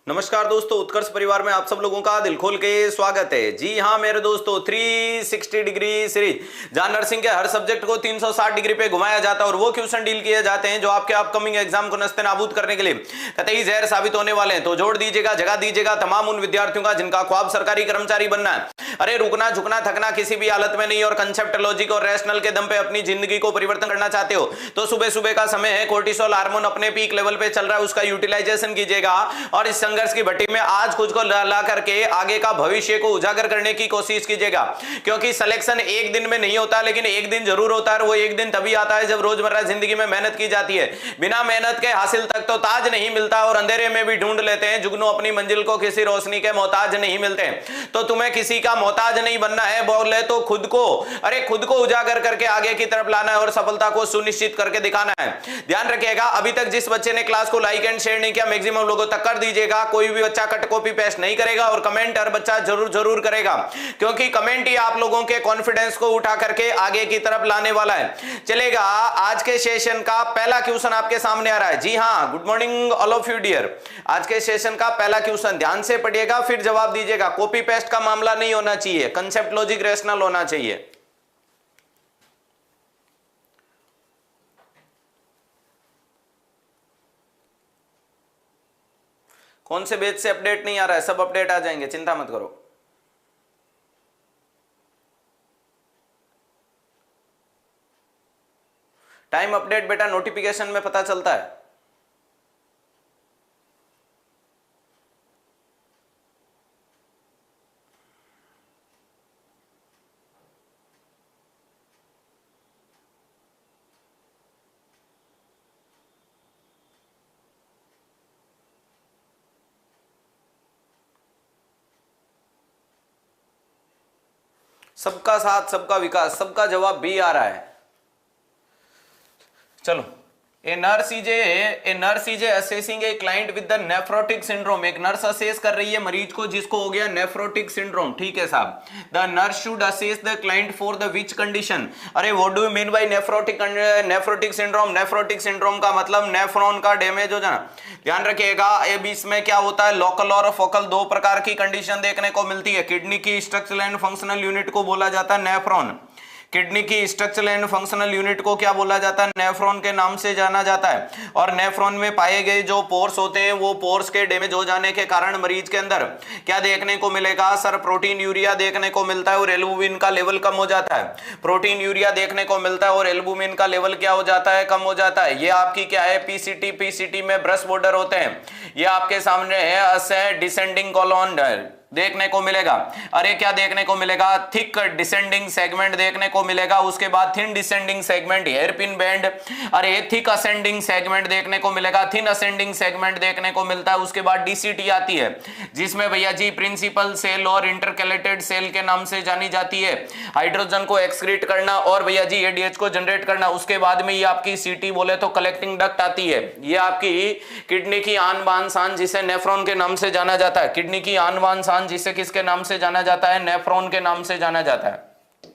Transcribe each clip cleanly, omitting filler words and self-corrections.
नमस्कार दोस्तों, उत्कर्ष परिवार में आप सब लोगों का दिल खोल के स्वागत है। जी हाँ मेरे दोस्तों, 360 डिग्री सीरीज जहां नर्सिंग के हर सब्जेक्ट को 360 डिग्री पे घुमाया जाता है और वो क्वेश्चन डील किए जाते हैं जो आपके अपकमिंग एग्जाम को नस्ते नाबूद करने के लिए कतई जहर साबित होने वाले हैं। तो जोड़ दीजिएगा, जगह दीजिएगा तमाम उन विद्यार्थियों का जिनका ख्वाब सरकारी कर्मचारी बनना है। अरे रुकना झुकना थकना किसी भी हालत में नहीं और कंसेप्ट लॉजिक और रैशनल के दम पे अपनी जिंदगी को परिवर्तन करना चाहते हो तो सुबह सुबह का समय है, कोर्टिसोल हार्मोन अपने पीक लेवल पे चल रहा है, उसका यूटिलाइजेशन कीजिएगा और इस संघर्ष की भट्टी में आज खुद को ला करके आगे का भविष्य को उजागर करने की कोशिश कीजिएगा। क्योंकि सिलेक्शन एक दिन में नहीं होता, लेकिन एक दिन जरूर होता है। वो एक दिन तभी आता है जब रोजमर्रा जिंदगी में मेहनत की जाती है। बिना मेहनत के हासिल तक तो ताज नहीं मिलता और अंधेरे में भी ढूंढ लेते हैं जुगनू अपनी मंजिल को, किसी रोशनी के मोहताज नहीं मिलते। तो तुम्हें किसी का मोहताज नहीं बनना है, बोले तो खुद को उजागर करके आगे की तरफ लाना है और सफलता को सुनिश्चित करके दिखाना है। ध्यान रखिएगा, अभी तक जिस बच्चे ने क्लास को लाइक एंड शेयर नहीं किया मैक्सिमम लोगों तक कर दीजिएगा। कोई भी बच्चा कट कॉपी पेस्ट नहीं करेगा और कमेंट हर बच्चा जरूर करेगा, क्योंकि कमेंट ही आप लोगों के कॉन्फिडेंस को उठा करके आगे की तरफ लाने वाला है। चलेगा, आज के सेशन का पहला क्वेश्चन आपके सामने आ रहा है। जी हाँ, good morning all of you dear. आज के सेशन का पहला क्वेश्चन ध्यान से पढ़िएगा फिर जवाब दीजिएगा। कॉपी पेस्ट का मामला नहीं होना चाहिए, कंसेप्ट लॉजिक रैशनल होना चाहिए। कौन से बैच से अपडेट नहीं आ रहा है? सब अपडेट आ जाएंगे, चिंता मत करो। टाइम अपडेट बेटा नोटिफिकेशन में पता चलता है। सबका साथ सबका विकास, सबका जवाब भी आ रहा है। चलो, a nurse is assessing a client with the nephrotic syndrome. एक नर्स असेस कर रही है मरीज को जिसको हो गया नेफ्रोटिक सिंड्रोम। ठीक है साहब, the nurse should assess the client for the which condition. अरे what do you mean by nephrotic syndrome? Nephrotic syndrome का मतलब नेफ्रॉन का डैमेज हो जाना। ध्यान रखिएगा, ए बीच में क्या होता है, लोकल और फोकल दो प्रकार की कंडीशन देखने को मिलती है। किडनी की स्ट्रक्चरल एंड फंक्शनल यूनिट को बोला जाता है नेफ्रॉन। किडनी की स्ट्रक्चरल एंड फंक्शनल यूनिट को क्या बोला जाता है? नेफ्रॉन के नाम से जाना जाता है। और नेफ्रॉन में पाए गए जो पोर्स होते हैं वो पोर्स के डैमेज हो जाने के कारण मरीज के अंदर क्या देखने को मिलेगा सर? प्रोटीन यूरिया देखने को मिलता है और एल्बुमिन का लेवल कम हो जाता है। प्रोटीन यूरिया देखने को मिलता है और एल्बुमिन का लेवल क्या हो जाता है? कम हो जाता है। ये आपकी क्या है? पीसीटी में ब्रश बॉर्डर होते हैं। ये आपके सामने है डिसेंडिंग कॉलम देखने को मिलेगा। अरे क्या देखने को मिलेगा? थिक डिसेंडिंग सेगमेंट देखने को मिलेगा। उसके बाद thin descending segment, hairpin band. अरे थिक असेंडिंग सेगमेंट देखने को मिलेगा, थिन असेंडिंग सेगमेंट देखने को मिलता है। उसके बाद डीसीटी आती है जिसमें भैया जी प्रिंसिपल सेल और इंटरकैलेटेड सेल के नाम से जानी जाती है। हाइड्रोजन को एक्सक्रीट करना और भैया जी एडीएच को जनरेट करना। उसके बाद में ये आपकी सीटी बोले तो कलेक्टिंग डक्ट आती है। ये आपकी किडनी की आन बान शान जिसे नेफ्रॉन के नाम से जाना जाता है। किडनी की आन बान शान जिसे किसके नाम से जाना जाता है? नेफ्रॉन के नाम से जाना जाता है।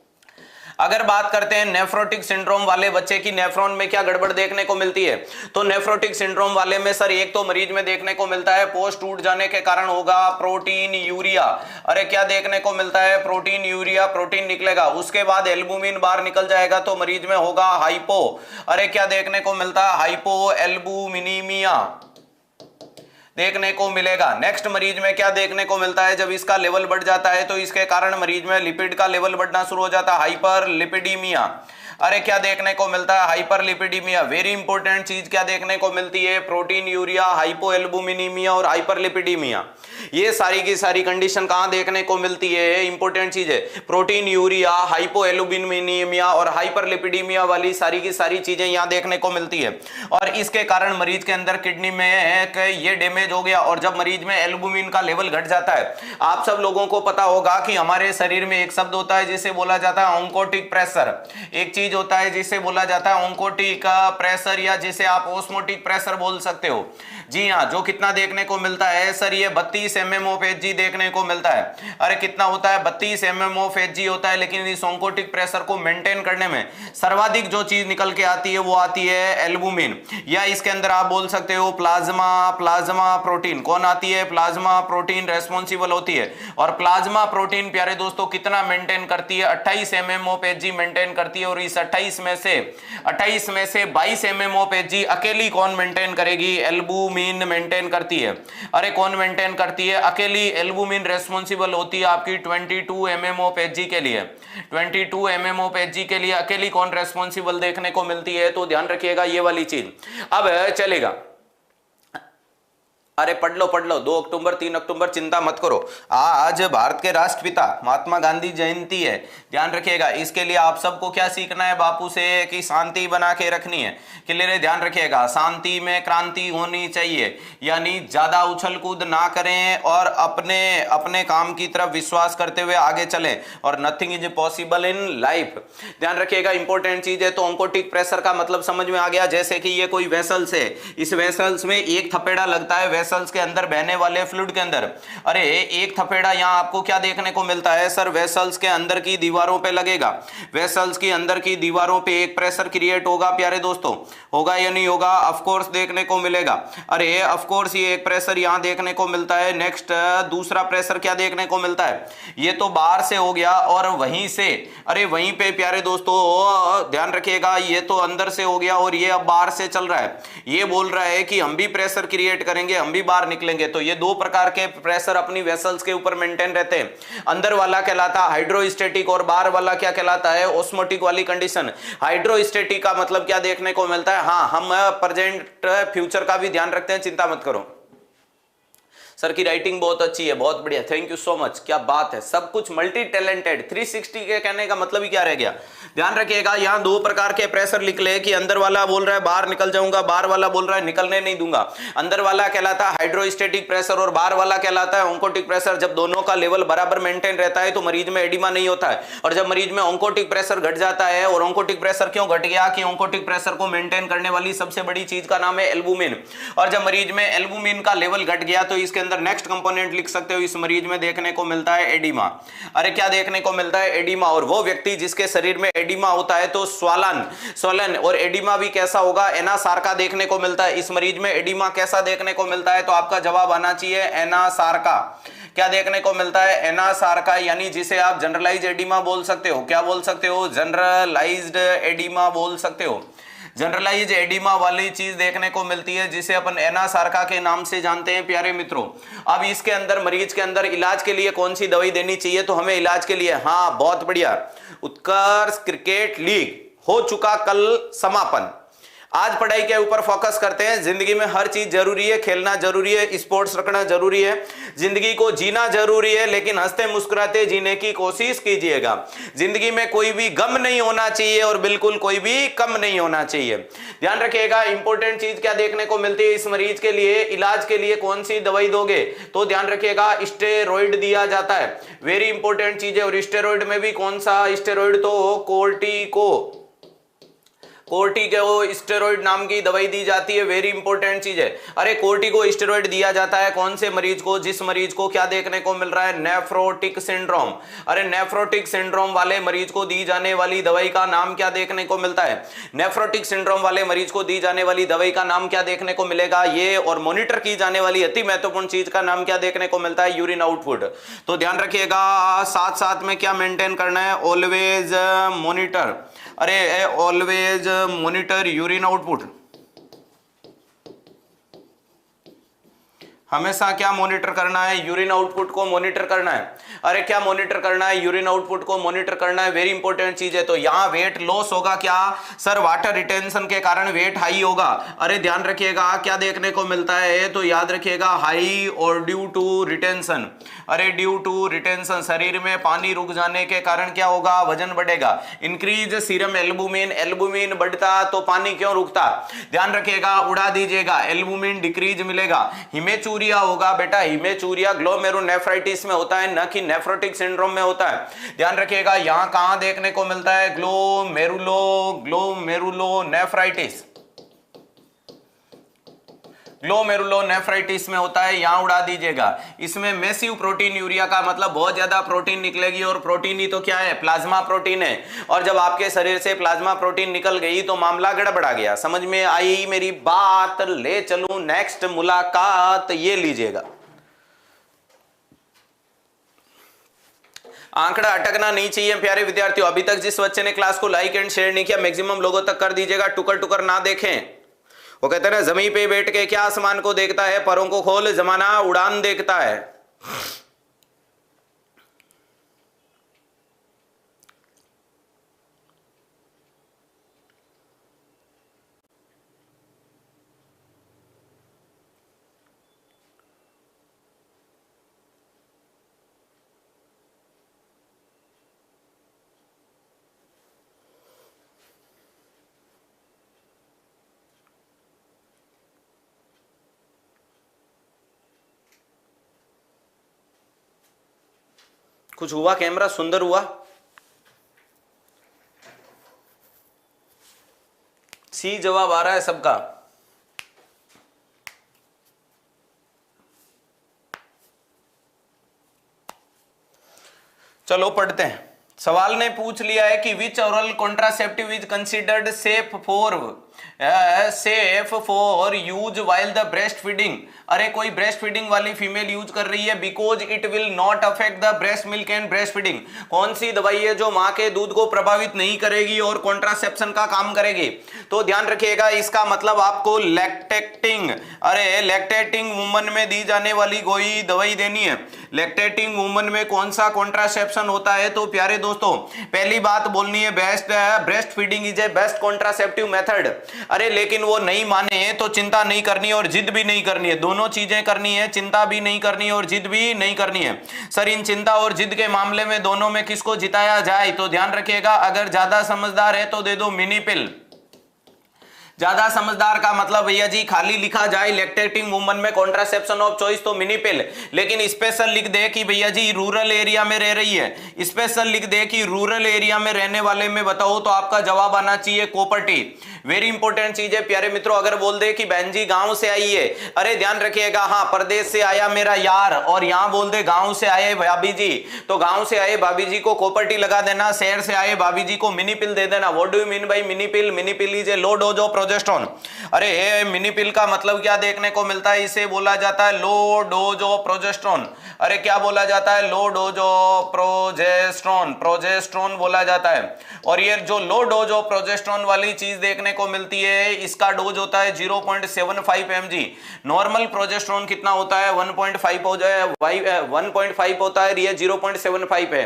अगर बात करते हैं नेफ्रोटिक सिंड्रोम वाले बच्चे की नेफ्रॉन में क्या गड़बड़ देखने को मिलती है, तो नेफ्रोटिक सिंड्रोम वाले में सर एक तो मरीज में देखने को मिलता है पोस्ट टूट जाने के कारण होगा प्रोटीन यूरिया। अरे क्या देखने को मिलता है? प्रोटीन यूरिया, प्रोटीन निकलेगा। उसके बाद एल्बुमिन बाहर निकल जाएगा तो मरीज में होगा हाइपो। अरे क्या देखने को मिलता है? हाइपो एल्बुमिनीमिया देखने को मिलेगा। नेक्स्ट मरीज में क्या देखने को मिलता है? जब इसका लेवल बढ़ जाता है तो इसके कारण मरीज में लिपिड का लेवल बढ़ना शुरू हो जाता है, हाइपर लिपिडीमिया। अरे क्या देखने को मिलता है? हाइपरलिपिडीमिया। वेरी इंपॉर्टेंट चीज क्या देखने को मिलती है? प्रोटीन यूरिया, हाइपोएल्बुमिनीमिया और हाइपरलिपिडीमिया। ये सारी की सारी कंडीशन कहां देखने को मिलती है? इंपॉर्टेंट चीज है। प्रोटीन यूरिया, हाइपोएल्बुमिनीमिया और हाइपरलिपिडीमिया वाली सारी की सारी चीजें यहां देखने को मिलती है। और इसके कारण मरीज के अंदर किडनी में ये डैमेज हो गया और जब मरीज में एल्बुमिन का लेवल घट जाता है, आप सब लोगों को पता होगा कि हमारे शरीर में एक शब्द होता है जिसे बोला जाता है ऑन्कोटिक प्रेशर। एक चीज होता है जिसे बोला जाता है ऑन्कोटिक प्रेशर या जिसे आप ऑस्मोटिक प्रेशर बोल सकते हो। जी हाँ, जो कितना देखने को मिलता है सर? ये 32 32 mm ऑफ Hg देखने को मिलता है। अरे कितना होता है, 32 mm ऑफ Hg होता है। लेकिन इस ऑन्कोटिक प्रेशर को मेंटेन करने में सर्वाधिक जो चीज निकल के आती है वो आती है एल्बुमिन, या इसके अंदर आप बोल सकते हो प्लाज्मा। प्लाज्मा प्रोटीन कौन आती है, प्लाज्मा प्रोटीन रेस्पॉन्सिबल होती है। और प्लाज्मा प्रोटीन प्यारे दोस्तों कितना मेंटेन करती है, 28 mm ऑफ Hg मेंटेन करती है। और इस 28 में से 22 mm ऑफ Hg अकेली कौन मेंटेन करेगी, एल्बुमिन मेंटेन करती है। अरे कौन मेंटेन करती है, अकेली एल्बुमिन रेस्पॉन्सिबल होती है आपकी 22 mm ऑफ Hg के लिए। 22 mm ऑफ Hg के लिए अकेली कौन रेस्पॉन्सिबल देखने को मिलती है, तो ध्यान रखिएगा ये वाली चीज। अब चलेगा, अरे पढ़ लो 2 अक्टूबर 3 अक्टूबर चिंता मत करो। आज भारत के राष्ट्रपिता महात्मा गांधी जयंती है, ध्यान रखिएगा। इसके लिए आप सबको क्या सीखना है बापू से, कि शांति बना के रखनी है। क्लियर है, ध्यान रखिएगा। शांति में क्रांति होनी चाहिए, यानी ज्यादा उछल कूद ना करें और अपने काम की तरफ विश्वास करते हुए आगे चलें। और nothing is possible in life, ध्यान रखिएगा, इंपॉर्टेंट चीज है। तो ऑन्कोटिक प्रेशर का मतलब समझ में आ गया। जैसे कि ये कोई वेसल्स है, इस वेसल्स में एक थपेड़ा लगता है वेसल्स के अंदर बहने वाले फ्लूइड के अंदर। अरे एक थपेड़ा यहां आपको क्या देखने को मिलता है सर, वेसल्स के अंदर की दीवारों पे लगेगा। वेसल्स की अंदर की दीवारों पे एक प्रेशर क्रिएट होगा प्यारे दोस्तों, होगा या नहीं होगा, ऑफ कोर्स देखने को मिलेगा। अरे ऑफ कोर्स ये एक प्रेशर यहां देखने को मिलता है। नेक्स्ट दूसरा प्रेशर क्या देखने को मिलता है, ये तो बाहर से हो गया। और वहीं से, अरे वहीं पे प्यारे दोस्तों ध्यान रखिएगा, ये तो अंदर से हो गया और ये अब बाहर से चल रहा है। ये बोल रहा है कि हम भी प्रेशर क्रिएट करेंगे, हम भी बाहर निकलेंगे। तो ये दो प्रकार के प्रेशर अपनी वेसल्स के ऊपर मेंटेन रहते हैं। अंदर वाला कहलाता है हाइड्रोस्टेटिक और बाहर वाला क्या कहलाता है, ऑस्मोटिक वाली कंडीशन। हाइड्रोस्टेटिक का मतलब क्या देखने को मिलता है, हाँ हम प्रेजेंट फ्यूचर का भी ध्यान रखते हैं, चिंता मत करो। सर की राइटिंग बहुत अच्छी है, बहुत बढ़िया, थैंक यू सो मच, क्या बात है, सब कुछ मल्टी टैलेंटेड। 360 के कहने का मतलब ही क्या रह गया। ध्यान रखिएगा, यहां दो प्रकार के प्रेशर लिख ले कि अंदर वाला बोल रहा है बाहर निकल जाऊंगा, बाहर वाला बोल रहा है निकलने नहीं दूंगा। अंदर वाला कहलाता है हाइड्रोस्टेटिक प्रेशर और बाहर वाला कहलाता है ऑन्कोटिक प्रेशर। जब दोनों का लेवल बराबर मेंटेन रहता है तो मरीज में एडिमा नहीं होता है। और जब मरीज में ऑन्कोटिक प्रेशर घट जाता है, और ऑन्कोटिक प्रेशर क्यों घट गया, कि ऑन्कोटिक प्रेशर को मेंटेन करने वाली सबसे बड़ी चीज का नाम है एल्बुमिन। और जब मरीज में एल्बुमिन का लेवल घट गया तो इसके अंदर नेक्स्ट कंपोनेंट लिख सकते हो, इस मरीज में देखने को मिलता है एडिमा। अरे क्या देखने को मिलता है, एडिमा। और वो व्यक्ति जिसके शरीर में एडिमा होता है तो स्वलन और एडिमा भी कैसा होगा, एनासार्का देखने को मिलता है। इस मरीज में एडिमा कैसा देखने को मिलता है, तो आपका जवाब आना चाहिए एनासार्का। क्या देखने को मिलता है, एनासार्का, यानी जिसे आप जनरलाइज एडिमा बोल सकते हो। क्या बोल सकते हो, जनरलाइज्ड एडिमा बोल सकते हो। जनरलाइज एडिमा वाली चीज देखने को मिलती है जिसे अपन एनासार्का के नाम से जानते हैं प्यारे मित्रों। अब इसके अंदर मरीज के अंदर इलाज के लिए कौन सी दवाई देनी चाहिए, तो हमें इलाज के लिए, हाँ बहुत बढ़िया, उत्कर्ष क्रिकेट लीग हो चुका कल समापन। आज पढ़ाई के ऊपर फोकस करते हैं। जिंदगी में हर चीज जरूरी है, खेलना जरूरी है, स्पोर्ट्स रखना जरूरी है, जिंदगी को जीना जरूरी है, लेकिन हंसते मुस्कुराते जीने की कोशिश कीजिएगा। जिंदगी में कोई भी गम नहीं होना चाहिए और बिल्कुल कोई भी कम नहीं होना चाहिए। ध्यान रखिएगा, इंपॉर्टेंट चीज क्या देखने को मिलती है, इस मरीज के लिए इलाज के लिए कौन सी दवाई दोगे, तो ध्यान रखिएगा स्टेरॉइड दिया जाता है, वेरी इंपॉर्टेंट चीज है। और स्टेरॉइड में भी कौन सा स्टेरॉइड, तो कोर्टिको स्टेरॉइड नाम की दवाई दी जाती है, वेरी इंपॉर्टेंट चीज है। अरे कोर्टिको स्टेरॉइड दिया जाता है कौन से मरीज को, जिस मरीज को क्या देखने को मिल रहा है, नेफ्रोटिक सिंड्रोम। अरे नेफ्रोटिक सिंड्रोम वाले मरीज को दी जाने वाली दवाई का नाम क्या देखने को मिलता है, नेफ्रोटिक सिंड्रोम वाले मरीज को दी जाने वाली दवाई का नाम क्या देखने को मिलेगा ये। और मॉनिटर की जाने वाली अति महत्वपूर्ण चीज का नाम क्या देखने को मिलता है, यूरिन आउटपुट। तो ध्यान रखिएगा, साथ साथ में क्या मेंटेन करना है, ऑलवेज मॉनिटर, अरे ऑलवेज मॉनिटर यूरिन आउटपुट। हमेशा क्या मॉनिटर करना है, यूरिन आउटपुट को मॉनिटर करना है। अरे क्या मॉनिटर करना है, यूरिन आउटपुट को मॉनिटर करना है, वेरी इंपॉर्टेंट चीज है। तो यहां वेट लॉस होगा क्या सर, वाटर रिटेंशन के कारण वेट हाई होगा। अरे ध्यान रखिएगा, क्या देखने को मिलता है, तो याद रखिएगा हाई और ड्यू टू रिटेंशन। अरे ड्यू टू रिटेंशन, शरीर में पानी रुक जाने के कारण क्या होगा, वजन बढ़ेगा। इंक्रीज सीरम एल्बुमिन, एल्बुमिन बढ़ता तो पानी क्यों रुकता, ध्यान रखिएगा, उड़ा दीजिएगा, एल्बुमिन डिक्रीज मिलेगा। हिमेचूरिया होगा बेटा, हिमेचूरिया ग्लोमेरुलोनेफ्राइटिस में होता है, न कि नेफ्रोटिक सिंड्रोम में होता है। ध्यान रखिएगा, यहां कहां देखने को मिलता है, ग्लोमेरुलोनेफ्राइटिस। ग्लोमेरुलोनेफ्राइटिस में होता है, यहां उड़ा दीजिएगा। इसमें मैसिव प्रोटीन यूरिया का मतलब बहुत ज्यादा प्रोटीन निकलेगी, और प्रोटीन ही तो क्या है, प्लाज्मा प्रोटीन है। और जब आपके शरीर से प्लाज्मा प्रोटीन निकल गई तो मामला गड़बड़ा गया। समझ में आई मेरी बात? ले चलूं नेक्स्ट मुलाकात, ये लीजिएगा। आंकड़ा अटकना नहीं चाहिए प्यारे विद्यार्थियों। अभी तक जिस बच्चे ने क्लास को लाइक एंड शेयर नहीं किया, मैक्सिमम लोगों तक कर दीजिएगा। टुकर टुकर ना देखें। वो कहते हैं ना, जमीन पे बैठ के क्या आसमान को देखता है, परों को खोल जमाना उड़ान देखता है। कुछ हुआ? कैमरा सुंदर हुआ? सी जवाब आ रहा है सबका। चलो पढ़ते हैं। सवाल ने पूछ लिया है कि which oral contraceptive is considered safe for use while the breast feeding. अरे कोई ब्रेस्ट फीडिंग वाली फीमेल यूज कर रही है, because it will not affect the breast milk and breast feeding. कौन सी दवाई है जो मां के दूध को प्रभावित नहीं करेगी और कॉन्ट्रासेप्शन का काम करेगी? तो ध्यान रखिएगा, इसका मतलब आपको लैक्टेटिंग वुमन में दी जाने वाली कोई दवाई देनी है। लैक्टेटिंग वुमन में कौन सा कॉन्ट्रासेप्शन होता है? तो प्यारे दोस्तों, पहली बात बोलनी है, breast feeding is a best contraceptive method. अरे लेकिन वो नहीं माने तो चिंता नहीं करनी और जिद भी नहीं करनी है। दोनों चीजें करनी है, चिंता भी नहीं करनी और जिद भी नहीं करनी है। सर इन चिंता और जिद के मामले में दोनों में किसको जिताया जाए? तो ध्यान रखिएगा, अगर ज्यादा समझदार है तो दे दो मिनी पिल। ज्यादा समझदार का मतलब भैया जी खाली लिखा जाए लैक्टेटिंग वुमन में कॉन्ट्रासेप्शन ऑफ चॉइस तो मिनी पिल, लेकिन स्पेशल लिख दे कि भैया जी रूरल एरिया में रह रही है, स्पेशल लिख दे कि रूरल एरिया में रहने वाले में बताओ, तो आपका जवाब आना चाहिए कोपर्टी। वेरी इंपॉर्टेंट चीज है प्यारे मित्रों। अगर बोल दे कि बहन जी गांव से आई है, अरे ध्यान रखिएगा, हाँ परदेश से आया मेरा यार, और यहां बोल दे गांव से आए भाभी जी, तो गांव से आए भाभी जी को कोपर्टी लगा देना, शहर से आए भाभी जी को मिनी पिल दे देना। What do you mean bye mini pill? Mini pill is a low dose of progesterone. अरे मिनी पिल का मतलब क्या देखने को मिलता है? इसे बोला जाता है लो डोज ऑफ प्रोजेस्टेरोन। अरे क्या बोला जाता है? Low dose of progesterone, progesterone बोला जाता है। और ये जो लो डोज ऑफ प्रोजेस्टेरोन वाली चीज देखने को मिलती है, इसका डोज होता है 0.75 mg। नॉर्मल प्रोजेस्टेरोन कितना होता है? 1.5 हो जाए, 1.5 होता है, ये 0.75 है।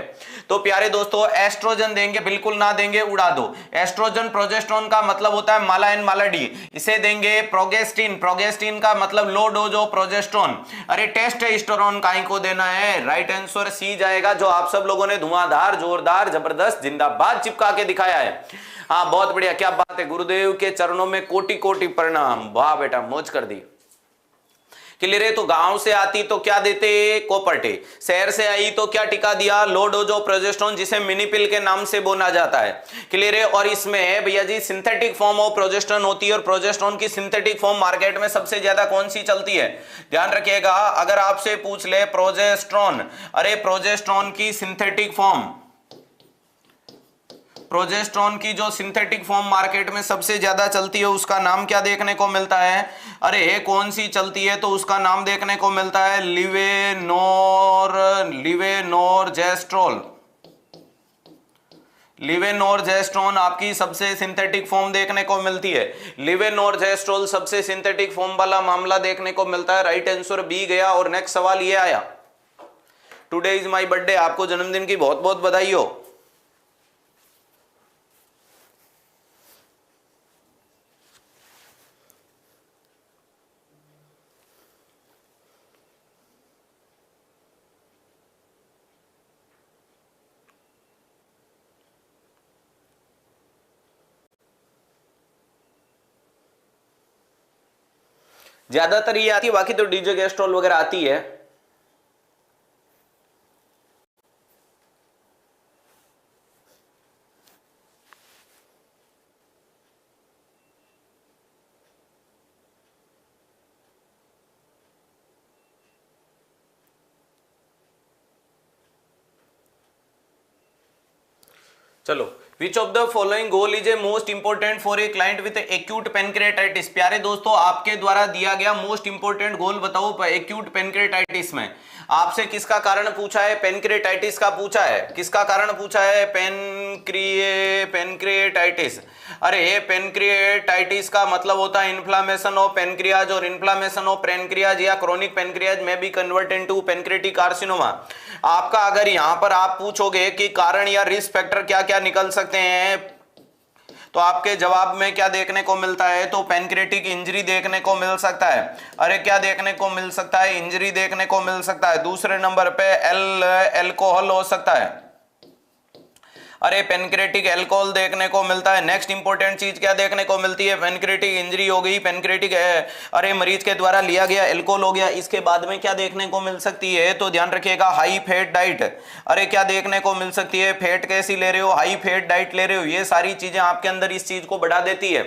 तो प्यारे दोस्तों, एस्ट्रोजन देंगे? बिल्कुल ना देंगे, उड़ा दो। एस्ट्रोजन प्रोजेस्टेरोन का मतलब होता है माला एंड माला डी, इसे देंगे। प्रोगेस्टिन, प्रोगेस्टिन का मतलब लो डोज ऑफ प्रोजेस्टेरोन। अरे टेस्टोस्टेरोन काहे को देना है? राइट आंसर सी जाएगा, जो आप सब लोगों ने धुआंधार, जोरदार, जबरदस्त, जिंदाबाद चिपका के दिखाया है। हाँ बहुत बढ़िया, क्या बात है। गुरुदेव के चरणों में कोटि कोटि प्रणाम। वाह बेटा, मौज कर दी। क्लियर है? तो गांव से आती तो क्या देते? कोपर्टी। शहर से आई तो क्या टिका दिया? लो डोज ऑफ प्रोजेस्टेरोन, जिसे मिनी पिल के नाम से बोला जाता है। क्लियर है? और इसमें भैया जी सिंथेटिक फॉर्म ऑफ प्रोजेस्टेरोन होती है, और प्रोजेस्टेरोन की सिंथेटिक फॉर्म मार्केट में सबसे ज्यादा कौन सी चलती है? ध्यान रखिएगा, अगर आपसे पूछ ले प्रोजेस्टेरोन, अरे प्रोजेस्टेरोन की सिंथेटिक फॉर्म, प्रोजेस्टेरोन की जो सिंथेटिक फॉर्म मार्केट में सबसे ज्यादा चलती है, उसका नाम क्या देखने को मिलता है? अरे कौन सी चलती है? तो उसका नाम देखने को मिलता है लिवेनोरजेस्ट्रोल। लिवेनोरजेस्ट्रोन आपकी सबसे सिंथेटिक फॉर्म देखने को मिलती है। लिवेनोरजेस्ट्रोल सबसे सिंथेटिक फॉर्म वाला मामला देखने को मिलता है। राइट आंसर बी गया। और नेक्स्ट सवाल ये आया, टुडे इज माय बर्थडे, आपको जन्मदिन की बहुत बहुत बधाई हो। ज्यादातर ये आती है, बाकी तो डीजे गेस्ट्रोल वगैरह आती है। चलो, विच of the following goal is a most important for a client with acute pancreatitis. प्यारे दोस्तों, आपके द्वारा दिया गया मोस्ट इंपोर्टेंट गोल बताओ एक्यूट पेनक्रियाटाइटिस में। आपसे किसका कारण पूछा है? पेनक्रियाटाइटिस का पूछा है। किसका कारण पूछा है? पेनक्रियाटाइटिस। अरे पेनक्रियाटाइटिस का मतलब होता है इन्फ्लामेशन ऑफ पेनक्रियाज, और इन्फ्लामेशन ऑफ पेनक्रियाज या क्रोनिक पेनक्रियाज में be convert into pancreatic carcinoma. आपका अगर यहां पर आप पूछोगे कि कारण या रिस्क फैक्टर क्या क्या निकल सकते हैं, तो आपके जवाब में क्या देखने को मिलता है? तो पेनक्रियाटिक इंजरी देखने को मिल सकता है। अरे क्या देखने को मिल सकता है? इंजरी देखने को मिल सकता है। दूसरे नंबर पे अल्कोहल हो सकता है। अरे पेनक्रियाटिक अल्कोहल देखने को मिलता है। नेक्स्ट इंपॉर्टेंट चीज क्या देखने को मिलती है? पेनक्रियाटिक इंजरी हो गई, पेनक्रियाटिक अरे मरीज के द्वारा लिया गया अल्कोहल हो गया। इसके बाद में क्या देखने को मिल सकती है? तो ध्यान रखिएगा, हाई फैट डाइट। अरे क्या देखने को मिल सकती है? फैट कैसी ले रहे हो? हाई फैट डाइट ले रहे हो। ये सारी चीजें आपके अंदर इस चीज को बढ़ा देती है,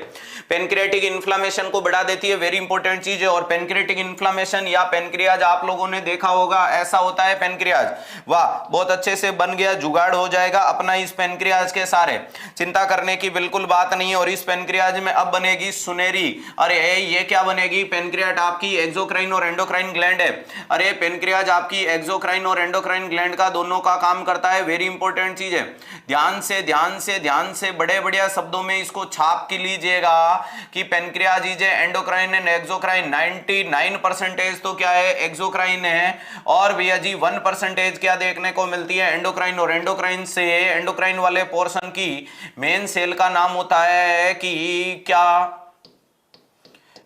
पेनक्रियाटिक इन्फ्लामेशन को बढ़ा देती है। वेरी इंपॉर्टेंट चीज है। और पेनक्रियाटिक इन्फ्लामेशन या पेनक्रियाज आप लोगों ने देखा होगा, ऐसा होता है पेनक्रियाज। वाह, बहुत अच्छे से बन गया, जुगाड़ हो जाएगा अपना इस पेनक्रियाज के सारे, चिंता करने की बिल्कुल बात नहीं है। और इस पेनक्रियाज में अब बनेगी सुनहरी। अरे ये क्या बनेगी? पेनक्रियाज आपकी एक्सोक्राइन और एंडोक्राइन ग्लैंड है। अरे पेनक्रियाज आपकी एक्सोक्राइन और एंडोक्राइन ग्लैंड का दोनों का काम करता है। वेरी इंपॉर्टेंट चीज है। ध्यान से ध्यान से ध्यान से बड़े बढ़िया शब्दों में इसको छाप के लीजिएगा कि pancreas is endocrine and exocrine. 99% तो क्या है? एक्सोक्राइन है। और भैया जी 1% क्या देखने को मिलती है? एंडोक्राइन। और एंडोक्राइन से एंडोक्राइन वाले पोर्शन की मेन सेल का नाम होता है कि क्या?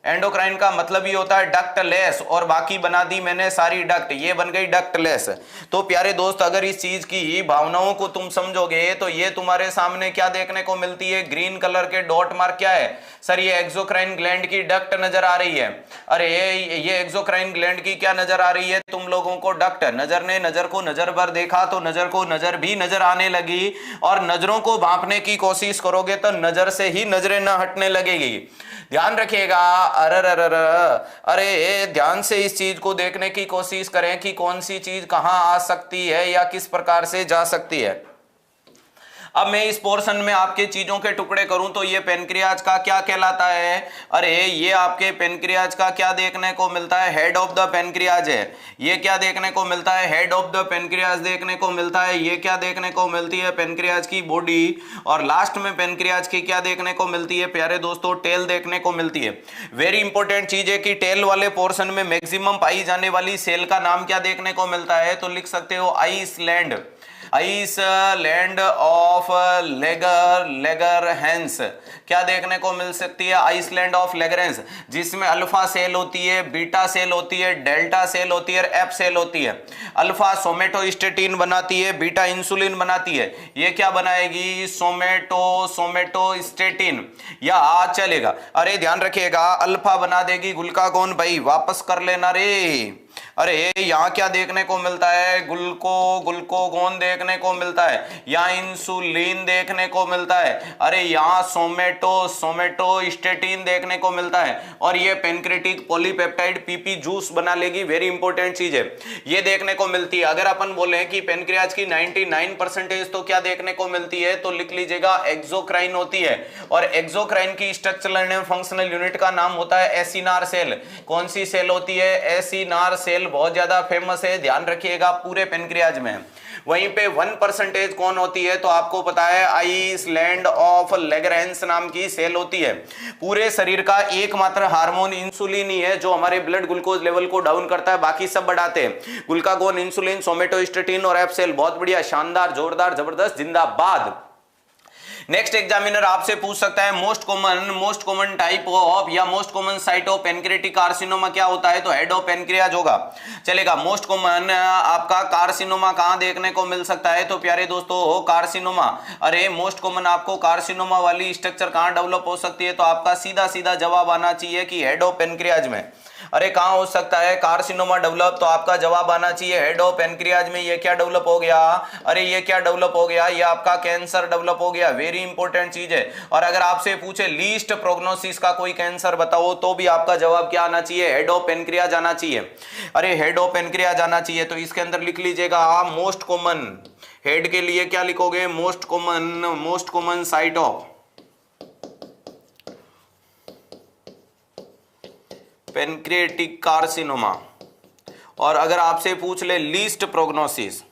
एंडोक्राइन का मतलब ही होता है डक्टलेस। और बाकी बना दी मैंने सारी डक्ट, ये बन गई डक्टलेस। तो प्यारे दोस्त, अगर इस चीज की भावनाओं को तुम समझोगे तो ये तुम्हारे सामने क्या देखने को मिलती है? ग्रीन कलर के डॉट मार्क क्या है? सर ये एक्सोक्राइन ग्लैंड की डक्ट नजर आ रही है। अरे ये एक्सोक्राइन ग्लैंड की क्या नजर आ रही है तुम लोगों को? डक्ट। नजर ने नजर को नजर भर देखा तो नजर को नजर भी नजर आने लगी। और नजरों को भांपने की कोशिश करोगे तो नजर से ही नजरें न हटने लगेगी। ध्यान रखिएगा। अरे ध्यान से इस चीज को देखने की कोशिश करें कि कौन सी चीज कहां आ सकती है या किस प्रकार से जा सकती है। अब मैं इस पोर्शन में आपके चीजों के टुकड़े करूं तो ये पेनक्रियाज का क्या कहलाता है? अरे ये आपके पेनक्रियाज का क्या देखने को मिलता है? हेड ऑफ द पेनक्रियाज है। ये क्या देखने को मिलता है? हेड ऑफ द पेनक्रियाज देखने को मिलता है। ये क्या देखने को मिलती है? पेनक्रियाज की बॉडी। और लास्ट में पेनक्रियाज की क्या देखने को मिलती है प्यारे दोस्तों? टेल देखने को मिलती है। वेरी इंपॉर्टेंट चीज है कि टेल वाले पोर्शन में मैक्सिमम पाई जाने वाली सेल का नाम क्या देखने को मिलता है? तो लिख सकते हो आइसलैंड। आइसलैंड ऑफ लेगरहेंस क्या देखने को मिल सकती है? आइसलैंड ऑफ लेगरहेंस, जिसमें अल्फा सेल होती है, बीटा सेल होती है, डेल्टा सेल होती है, एफ सेल होती है। अल्फा सोमेटोस्टेटिन बनाती है, बीटा इंसुलिन बनाती है। ये क्या बनाएगी? सोमेटोस्टेटिन या चलेगा। अरे ध्यान रखिएगा, अल्फा बना देगी ग्लूकागोन। भाई वापस कर लेना रे। अरे यहाँ क्या देखने को मिलता है? ग्लूकोगोन देखने को मिलता है, यहाँ इंसुलिन देखने को मिलता है। अरे यहाँ सोमेटोस्टेटिन देखने को मिलता है। और ये पेनक्रियाटिक पॉलीपेप्टाइड पीपी जूस बना लेगी। वेरी इंपॉर्टेंट चीज है, ये देखने को मिलती है। अगर अपन बोले कि पेनक्रियाज की 99% तो क्या देखने को मिलती है, तो लिख लीजिएगा एक्सोक्राइन होती है। और एक्सोक्राइन की स्ट्रक्चरल एंड फंक्शनल यूनिट का नाम होता है एसिनार सेल। कौन सी सेल होती है? एसिनार सेल बहुत ज्यादा फेमस है, ध्यान रखिएगा, पूरे पेनक्रियाज में। वहीं पे 1% कौन होती है? तो आपको पता है आइसलैंड ऑफ लेगरहेंस नाम की सेल होती है। पूरे शरीर का एकमात्र हार्मोन इंसुलिन ही है जो हमारे ब्लड ग्लूकोज लेवल को डाउन करता है, बाकी सब बढ़ाते हैं। ग्लूकागोन, इंसुलिन, सोमेटोस्टेटिन और एफ सेल। बहुत बढ़िया, शानदार, जोरदार, जबरदस्त, जिंदाबाद। नेक्स्ट एग्जामिनर आपसे पूछ सकता है मोस्ट कॉमन टाइप ऑफ या most common site of pancreatic carcinoma क्या होता है? तो हेड ऑफ पेनक्रियाज होगा। चलेगा। मोस्ट कॉमन आपका कार्सिनोमा कहां देखने को मिल सकता है? तो प्यारे दोस्तों कार्सिनोमा, अरे मोस्ट कॉमन आपको कार्सिनोमा वाली स्ट्रक्चर कहां डेवलप हो सकती है? तो आपका सीधा सीधा जवाब आना चाहिए कि हेड ऑफ पेनक्रियाज में। अरे कहां हो सकता है कार्सिनोमा डेवलप? तो आपका जवाब आना चाहिए हेड ऑफ पेनक्रियाज में। ये क्या डेवलप हो गया? अरे ये क्या डेवलप हो गया? ये आपका कैंसर डेवलप हो गया। वेरी इंपॉर्टेंट चीज है। और अगर आपसे पूछे लीस्ट प्रोग्नोसिस का कोई कैंसर बताओ, तो भी आपका जवाब क्या आना चाहिए? हेड ऑफ पेनक्रियाज आना चाहिए। अरे हेड ऑफ पेनक्रियाज आना चाहिए। तो इसके अंदर लिख लीजिएगा मोस्ट कॉमन हेड के लिए क्या लिखोगे, most common site of pancreatic carcinoma. और अगर आपसे पूछ ले लीस्ट प्रोग्नोसिस,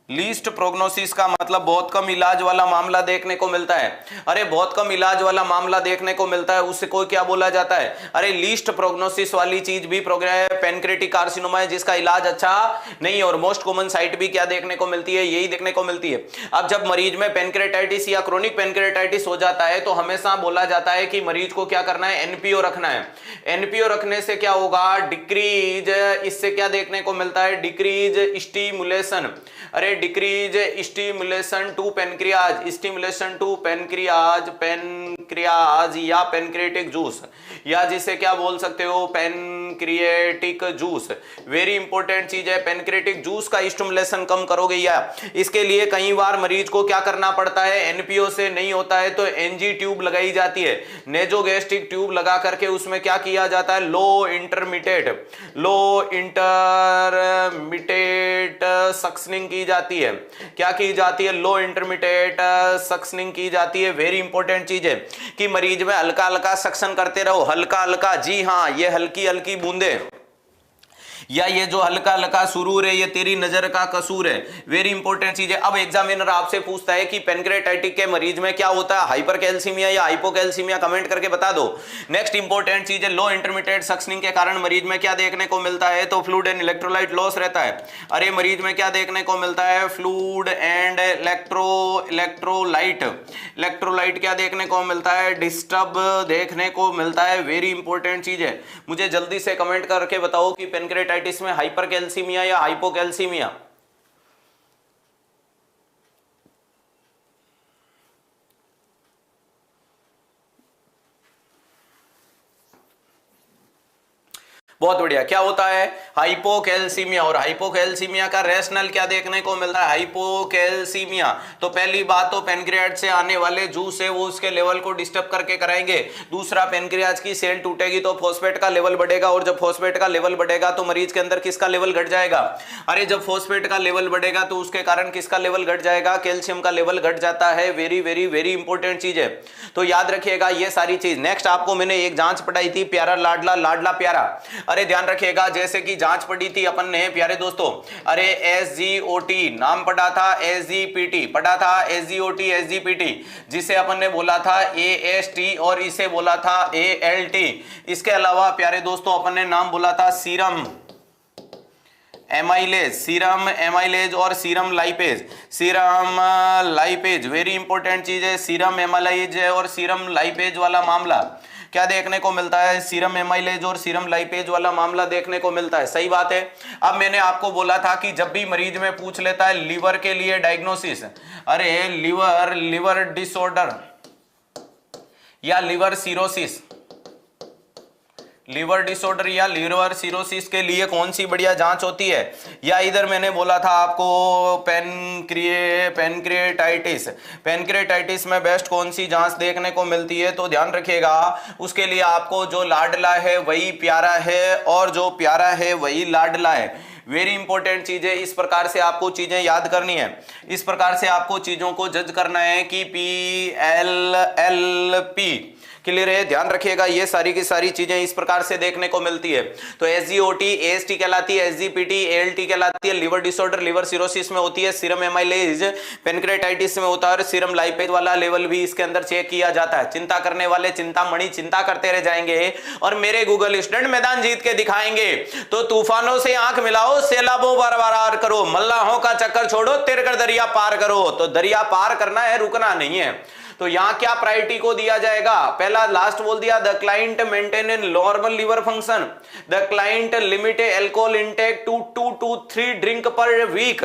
लीस्ट प्रोग्नोसिस का मतलब बहुत कम इलाज वाला मामला देखने को मिलता है। अरे बहुत कम इलाज वाला मामला देखने को मिलता है, उससे कोई क्या बोला जाता है, अरे लीस्ट प्रोग्नोसिस वाली चीज भी पेनक्रिएटिक कार्सिनोमा है जिसका इलाज अच्छा नहीं है। और मोस्ट कॉमन साइट भी क्या देखने को मिलती है, यही देखने को मिलती है। अब जब मरीज में पेनक्रिएटाइटिस या क्रोनिक पेनक्रिएटाइटिस हो जाता है तो हमेशा बोला जाता है कि मरीज को क्या करना है, एनपीओ रखना है। एनपीओ रखने से क्या होगा, डिक्रीज, इससे क्या देखने को मिलता है, डिक्रीज स्टिमुलेशन, अरे decrease stimulation to pancreas, stimulation to pancreas, pancreas या पेनक्रिएटिक जूस, या जिसे क्या बोल सकते हो, पेनक्रिएटिक जूस। वेरी इंपॉर्टेंट चीज है, पेनक्रिएटिक जूस का स्टिमुलेशन कम करोगे या इसके लिए कई बार मरीज को क्या करना पड़ता है, एनपीओ से नहीं होता है तो एनजी ट्यूब लगाई जाती है, नेजोगैस्ट्रिक ट्यूब लगा करके उसमें क्या किया जाता है, लो इंटरमीडिएट सक्शनिंग की जाती है। क्या की जाती है, लो इंटरमीडिएट सक्शनिंग की जाती है। वेरी इंपॉर्टेंट चीज है कि मरीज में हल्का हल्का सक्शन करते रहो, हल्का हल्का, जी हाँ, ये हल्की हल्की बूंदे या ये जो हल्का हल्का सुरूर है, ये तेरी नजर का कसूर है। वेरी इंपॉर्टेंट चीज है। अब एग्जामिनर आपसे पूछता है कि पेनक्रिएटाइटिस के मरीज में क्या होता है, हाइपरकैल्सीमिया या हाइपोकैल्सीमिया, कमेंट करके बता दो। नेक्स्ट इंपॉर्टेंट चीज है, लो इंटरमीडिएट सक्शनिंग के कारण मरीज में क्या देखने को मिलता है, तो फ्लूइड एंड इलेक्ट्रोलाइट लॉस रहता है। अरे मरीज में क्या देखने को मिलता है, फ्लूइड एंड इलेक्ट्रोलाइट क्या देखने को मिलता है, डिस्टर्ब देखने को मिलता है। वेरी इंपॉर्टेंट चीज है। मुझे जल्दी से कमेंट करके बताओ कि पेनक्रिएटाइटिस में हाइपरकैल्सीमिया या हाइपोकैल्सीमिया। बहुत बढ़िया। क्या होता है, हाइपोकैल्सीमिया। और हाइपोकैल्सीमिया का रेशनल क्या देखने को मिलता है, हाइपोकैल्सीमिया। तो पहली बात तो पेनक्रियाज से आने वाले जूस है वो उसके लेवल को डिस्टर्ब करके कराएंगे। दूसरा, पेनक्रियाज की सेल टूटेगी तो फॉस्फेट का लेवल बढ़ेगा, और जब फॉस्फेट का लेवल बढ़ेगा तो मरीज के अंदर किसका लेवल घट जाएगा, अरे जब फॉस्फेट का लेवल बढ़ेगा तो उसके कारण किसका लेवल घट जाएगा, कैल्शियम का लेवल घट जाता है। वेरी वेरी वेरी इंपॉर्टेंट चीज है, तो याद रखिएगा ये सारी चीज। नेक्स्ट आपको मैंने एक जांच पढ़ाई थी, प्यारा लाडला लाडला प्यारा। अरे ध्यान रखिएगा, जैसे कि जांच पढ़ी थी अपन ने प्यारे दोस्तों, अरे एसजीओटी नाम पढ़ा था, एसजीपीटी पढ़ा था, एसजीओटी एसजीपीटी, जिसे अपन ने बोला था एएसटी और इसे बोला था एएलटी। इसके अलावा प्यारे दोस्तों अपन ने नाम बोला था सीरम एमाइलेज और सीरम लाइपेज। वेरी इंपॉर्टेंट चीज है, सीरम एमाइलेज और सीरम लाइपेज वाला मामला क्या देखने को मिलता है, सीरम एमाइलेज और सीरम लाइपेज वाला मामला देखने को मिलता है। सही बात है। अब मैंने आपको बोला था कि जब भी मरीज में पूछ लेता है लीवर के लिए डायग्नोसिस, अरे लीवर डिसऑर्डर या लीवर सिरोसिस के लिए कौन सी बढ़िया जांच होती है, या इधर मैंने बोला था आपको पेनक्रिएटाइटिस में बेस्ट कौन सी जांच देखने को मिलती है। तो ध्यान रखिएगा, उसके लिए आपको जो लाडला है वही प्यारा है और जो प्यारा है वही लाडला है। वेरी इंपॉर्टेंट चीज है। इस प्रकार से आपको चीजें याद करनी है, इस प्रकार से आपको चीजों को जज करना है कि PLLP क्लियर है। ध्यान रखिएगा, ये सारी की सारी चीजें इस प्रकार से देखने को मिलती है। तो एसजीओटी एएसटी कहलाती है, एसजीपीटी एएलटी कहलाती है, लिवर डिसऑर्डर लिवर सिरोसिस में होती है, सीरम एमाइलेज पेनक्रिएटाइटिस में होता है, और सीरम लाइपेज वाला लेवल भी इसके अंदर चेक किया जाता है। चिंता करने वाले चिंतामणि चिंता करते रह जाएंगे और मेरे गूगल स्टूडेंट मैदान जीत के दिखाएंगे। तो तूफानों से आंख मिलाओ, सैलाबों बरकरार करो, मल्लाहों का चक्कर छोड़ो, तिरकर दरिया पार करो। तो दरिया पार करना है, रुकना नहीं है। तो यहां क्या प्रायोरिटी को दिया जाएगा, पहला लास्ट बोल दिया, the client maintain an normal liver function, the client limit alcohol intake to 2 to 3 drink per week,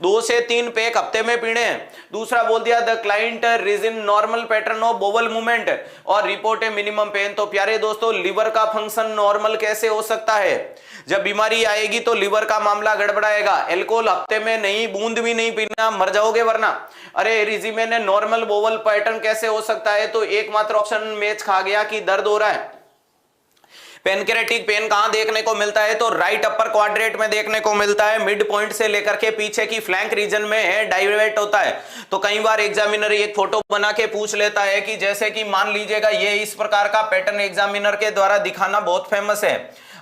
2 से 3 पैक हफ्ते में पीने। दूसरा बोल दिया, the client resin normal pattern of bowel movement और रिपोर्ट ए मिनिमम पेन। तो प्यारे दोस्तों, लिवर का फंक्शन नॉर्मल कैसे हो सकता है, जब बीमारी आएगी तो लिवर का मामला गड़बड़ाएगा। अल्कोहल हफ्ते में नहीं, बूंद भी नहीं पीना, मर जाओगे वरना। अरे रिजिमेन ने नॉर्मल बोवल पैटर्न कैसे हो सकता है, तो एकमात्र ऑप्शन मैच खा गया कि दर्द हो रहा है। पेनक्रेटिक पेन कहां देखने को मिलता है? तो राइट अपर क्वाड्रेंट में देखने को मिलता है, मिड पॉइंट से लेकर के पीछे की फ्लैंक रीजन में डाइवर्ट होता है। तो कई बार एग्जामिनर एक फोटो बना के पूछ लेता है कि जैसे कि मान लीजिएगा ये इस प्रकार का पैटर्न एग्जामिनर के द्वारा दिखाना बहुत फेमस है।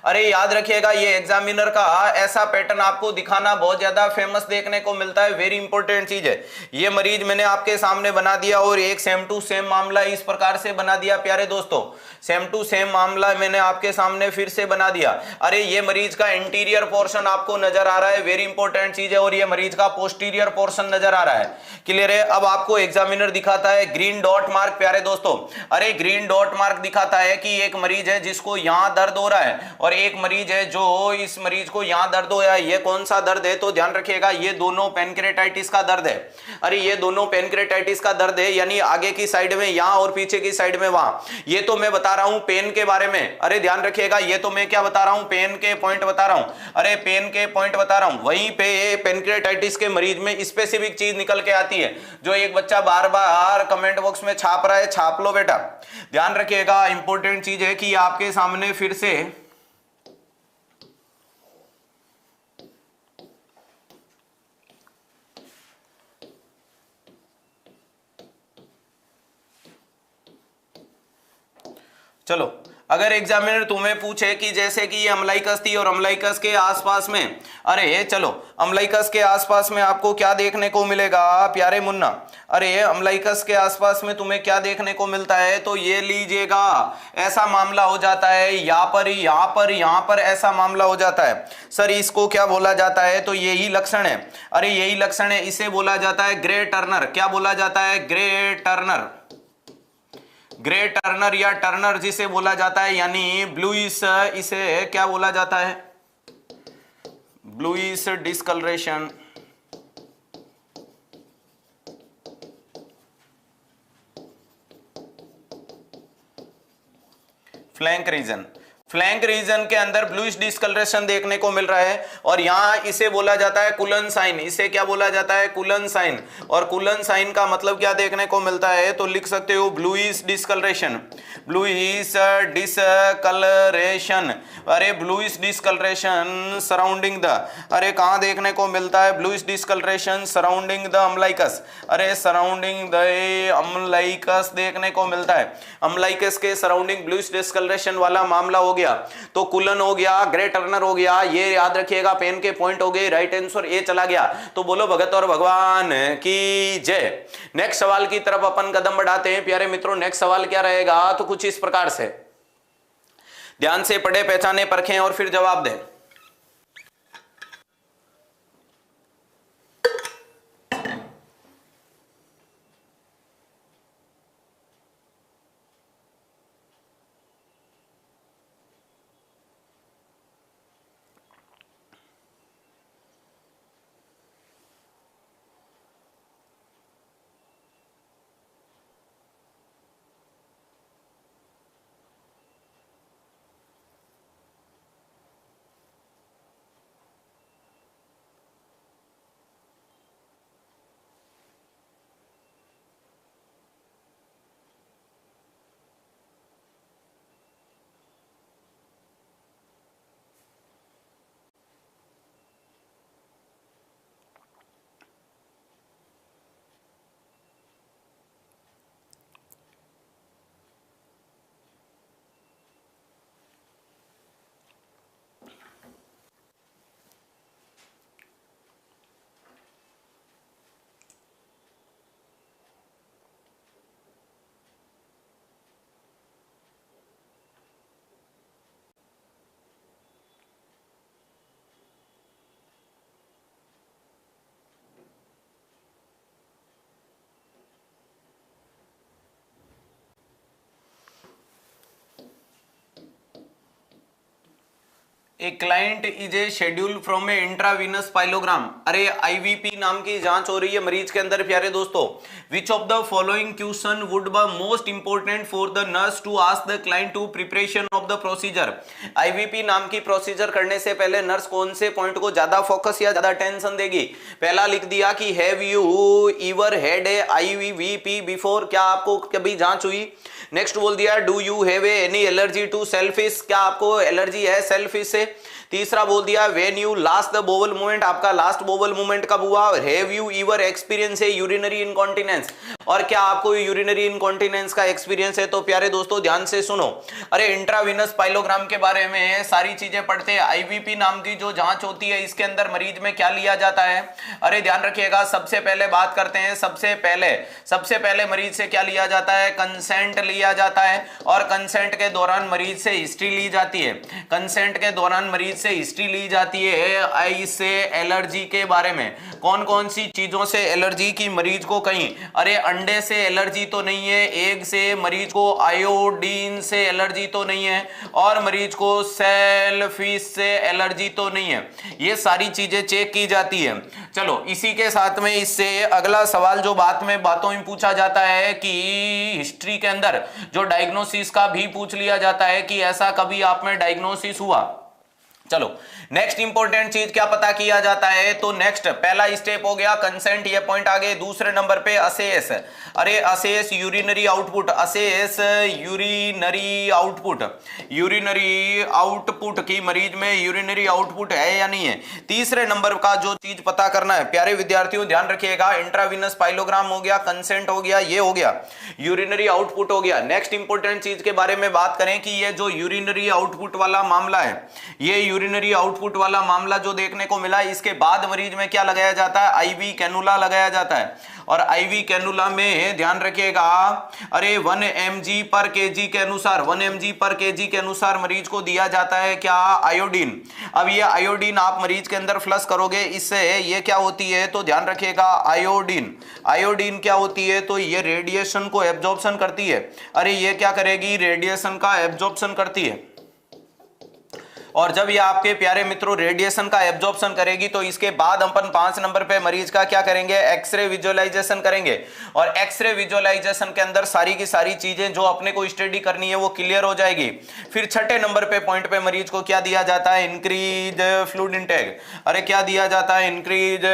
अरे याद रखिएगा, ये एग्जामिनर का ऐसा पैटर्न आपको दिखाना बहुत ज्यादा फेमस देखने को मिलता है, वेरी इंपॉर्टेंट चीज है। ये मरीज मैंने आपके सामने बना दिया और एक सेम टू सेम मामला इस प्रकार से बना दिया प्यारे दोस्तों, सेम टू सेम मामला मैंने आपके सामने फिर से बना दिया। अरे ये मरीज का इंटीरियर पोर्शन आपको नजर आ रहा है, वेरी इंपॉर्टेंट चीज है, और ये मरीज का पोस्टीरियर पोर्शन नजर आ रहा है। क्लियर है? अब आपको एग्जामिनर दिखाता है ग्रीन डॉट मार्क प्यारे दोस्तों। अरे ग्रीन डॉट मार्क दिखाता है कि एक मरीज है जिसको यहां दर्द हो रहा है और एक मरीज है जो इस मरीज को यहां दर्द हो रहा है। ये कौन सा दर्द है? तो ध्यान रखिएगा, ये दोनों पेनक्रेटाइटिस का दर्द है। अरे ये दोनों पेनक्रेटाइटिस का दर्द है, यानी आगे की साइड में यहां और पीछे की साइड में वहां। ये तो मैं बता रहा हूं पेन के बारे में। अरे ध्यान रखिएगा, ये तो मैं क्या बता रहा हूं? पेन के पॉइंट बता रहा हूं। अरे पेन के पॉइंट बता रहा हूं, वहीं पे पेनक्रेटाइटिस के मरीज में स्पेसिफिक चीज निकल के आती है जो एक बच्चा बार बार कमेंट बॉक्स में छाप रहा है, छाप लो बेटा। ध्यान रखिएगा, इंपॉर्टेंट चीज है कि आपके सामने फिर से चलो, अगर एग्जामिनर तुम्हें पूछे कि जैसे कि ये अम्लाइकस थी और अम्लाइकस के आसपास में, अरे चलो अम्लाइकस के आसपास में आपको क्या देखने को मिलेगा प्यारे मुन्ना? अरे अम्लाइकस के आसपास में तुम्हें क्या देखने को मिलता है? तो ये लीजिएगा, ऐसा मामला हो जाता है, यहां पर यहां पर यहां पर ऐसा मामला हो जाता है। सर इसको क्या बोला जाता है? तो यही लक्षण है। अरे यही लक्षण है, इसे बोला जाता है ग्रे टर्नर। क्या बोला जाता है? Grey Turner. ग्रे टर्नर या टर्नर जिसे बोला जाता है, यानी ब्लूइश, इसे क्या बोला जाता है? Bluish discoloration. Flank region, flank region के अंदर ब्लूइश डिस्कलरेशन देखने को मिल रहा है और यहां इसे बोला जाता है कूलन साइन। इसे क्या बोला जाता है? Cullen sign. और कूलन साइन का मतलब क्या देखने को मिलता है? तो लिख सकते हो ब्लूइश डिस्कलरेशन, ब्लूइश डिस्कलरेशन। अरे ब्लूइश डिस्कलरेशन सराउंडिंग द, अरे कहां देखने को मिलता है bluish discoloration? Surrounding the umbilicus. अरे सराउंडिंग द अम्लाइकस देखने को मिलता है। अम्लाइकस के सराउंडिंग ब्लूइश डिस्कलरेशन वाला मामला हो गया। तो कूलन हो गया, ग्रे टर्नर हो गया, ये याद रखिएगा पेन के पॉइंट हो गए, राइट आंसर ए चला गया। तो बोलो भगत और भगवान की जय। नेक्स्ट सवाल की तरफ अपन कदम बढ़ाते हैं प्यारे मित्रों। नेक्स्ट सवाल क्या रहेगा? तो कुछ इस प्रकार से, ध्यान से पढ़े, पहचाने, परखें और फिर जवाब दें। A client is a schedule from A intravenous pyelogram. अरे आईवीपी नाम की जांच हो रही है मरीज के अंदर प्यारे दोस्तों। Which of the following question would be most important for the nurse to ask the client to preparation of the procedure. IVP नाम की प्रोसीजर करने से पहले नर्स कौन से पॉइंट को ज्यादा फोकस या ज्यादा टेंशन देगी? पहला लिख दिया कि have you ever had a IVP before, क्या आपको कभी जांच हुई? नेक्स्ट बोल दिया do you have any allergy to shellfish, क्या आपको एलर्जी है सेलफिश से? तीसरा बोल दिया when you last the bowel movement, आपका लास्ट बोवल मूवमेंट कब हुआ? Have you ever experience a urinary incontinence, और क्या आपको यूरिनरी इनकॉन्टिनेंस का एक्सपीरियंस है? तो प्यारे दोस्तों ध्यान से सुनो। अरे इंट्रावीनस पाइलोग्राम के बारे में सारी चीजें पढ़ते हैं। आईवीपी नाम की जो जांच होती है इसके अंदर मरीज में क्या लिया जाता है? अरे ध्यान रखिएगा, सबसे पहले बात करते हैं। सबसे पहले मरीज से क्या लिया जाता है? कंसेंट लिया जाता है, और कंसेंट के दौरान मरीज से हिस्ट्री ली जाती है। कंसेंट के दौरान मरीज से हिस्ट्री ली जाती है इससे एलर्जी के बारे में, कौन कौन सी चीजों से एलर्जी की मरीज को कहीं, अरे अंडे से एलर्जी तो नहीं है, एग से, मरीज को आयोडीन से एलर्जी तो नहीं है, और मरीज को सेलफिश से एलर्जी तो नहीं है। ये सारी चीजें चेक की जाती है। चलो इसी के साथ में इससे अगला सवाल जो बातों में पूछा जाता है कि हिस्ट्री के अंदर जो डायग्नोसिस का भी पूछ लिया जाता है कि ऐसा कभी आप में डायग्नोसिस हुआ। चलो नेक्स्ट इंपॉर्टेंट चीज क्या पता किया जाता है? तो नेक्स्ट पहला स्टेप हो गया कंसेंट, ये पॉइंट आ गए। दूसरे नंबर पे असेस। अरे assess urinary output, assess urinary output की मरीज में यूरिनरी आउटपुट है या नहीं है। तीसरे नंबर का जो चीज पता करना है प्यारे विद्यार्थियों ध्यान रखिएगा, इंट्रावीनस पाइलोग्राम हो गया, कंसेंट हो गया, ये हो गया, यूरिनरी आउटपुट हो गया। नेक्स्ट इंपॉर्टेंट चीज के बारे में बात करें कि ये जो यूरिनरी आउटपुट वाला मामला है, ये यूरिनरी आउटपुट वाला मामला जो देखने को मिला, इसके बाद मरीज में क्या लगाया जाता है? आईवी कैनुला लगाया जाता है। और आईवी कैनुला में ध्यान रखिएगा, अरे 1 mg पर केजी के अनुसार, 1 mg पर केजी के अनुसार मरीज को दिया जाता है क्या? आयोडीन। अब ये आयोडीन आप मरीज के अंदर फ्लश करोगे, इससे ये क्या होती है? तो ध्यान रखिएगा आयोडीन क्या होती है? तो ये रेडिएशन को एब्जॉर्प्शन करती है। अरे ये क्या करेगी? रेडिएशन का एब्जॉर्प्शन करती है। और जब ये आपके प्यारे मित्रों रेडिएशन का एब्जॉर्प्शन करेगी तो इसके बाद अपन 5 नंबर पे मरीज का क्या करेंगे? एक्सरे विजुअलाइजेशन करेंगे। और एक्सरे विजुअलाइजेशन के अंदर सारी की सारी चीजें जो अपने को स्टडी करनी है वो क्लियर हो जाएगी। फिर छठे नंबर पे पॉइंट पे मरीज को क्या दिया जाता है? Increase fluid intake. अरे क्या दिया जाता है? इंक्रीज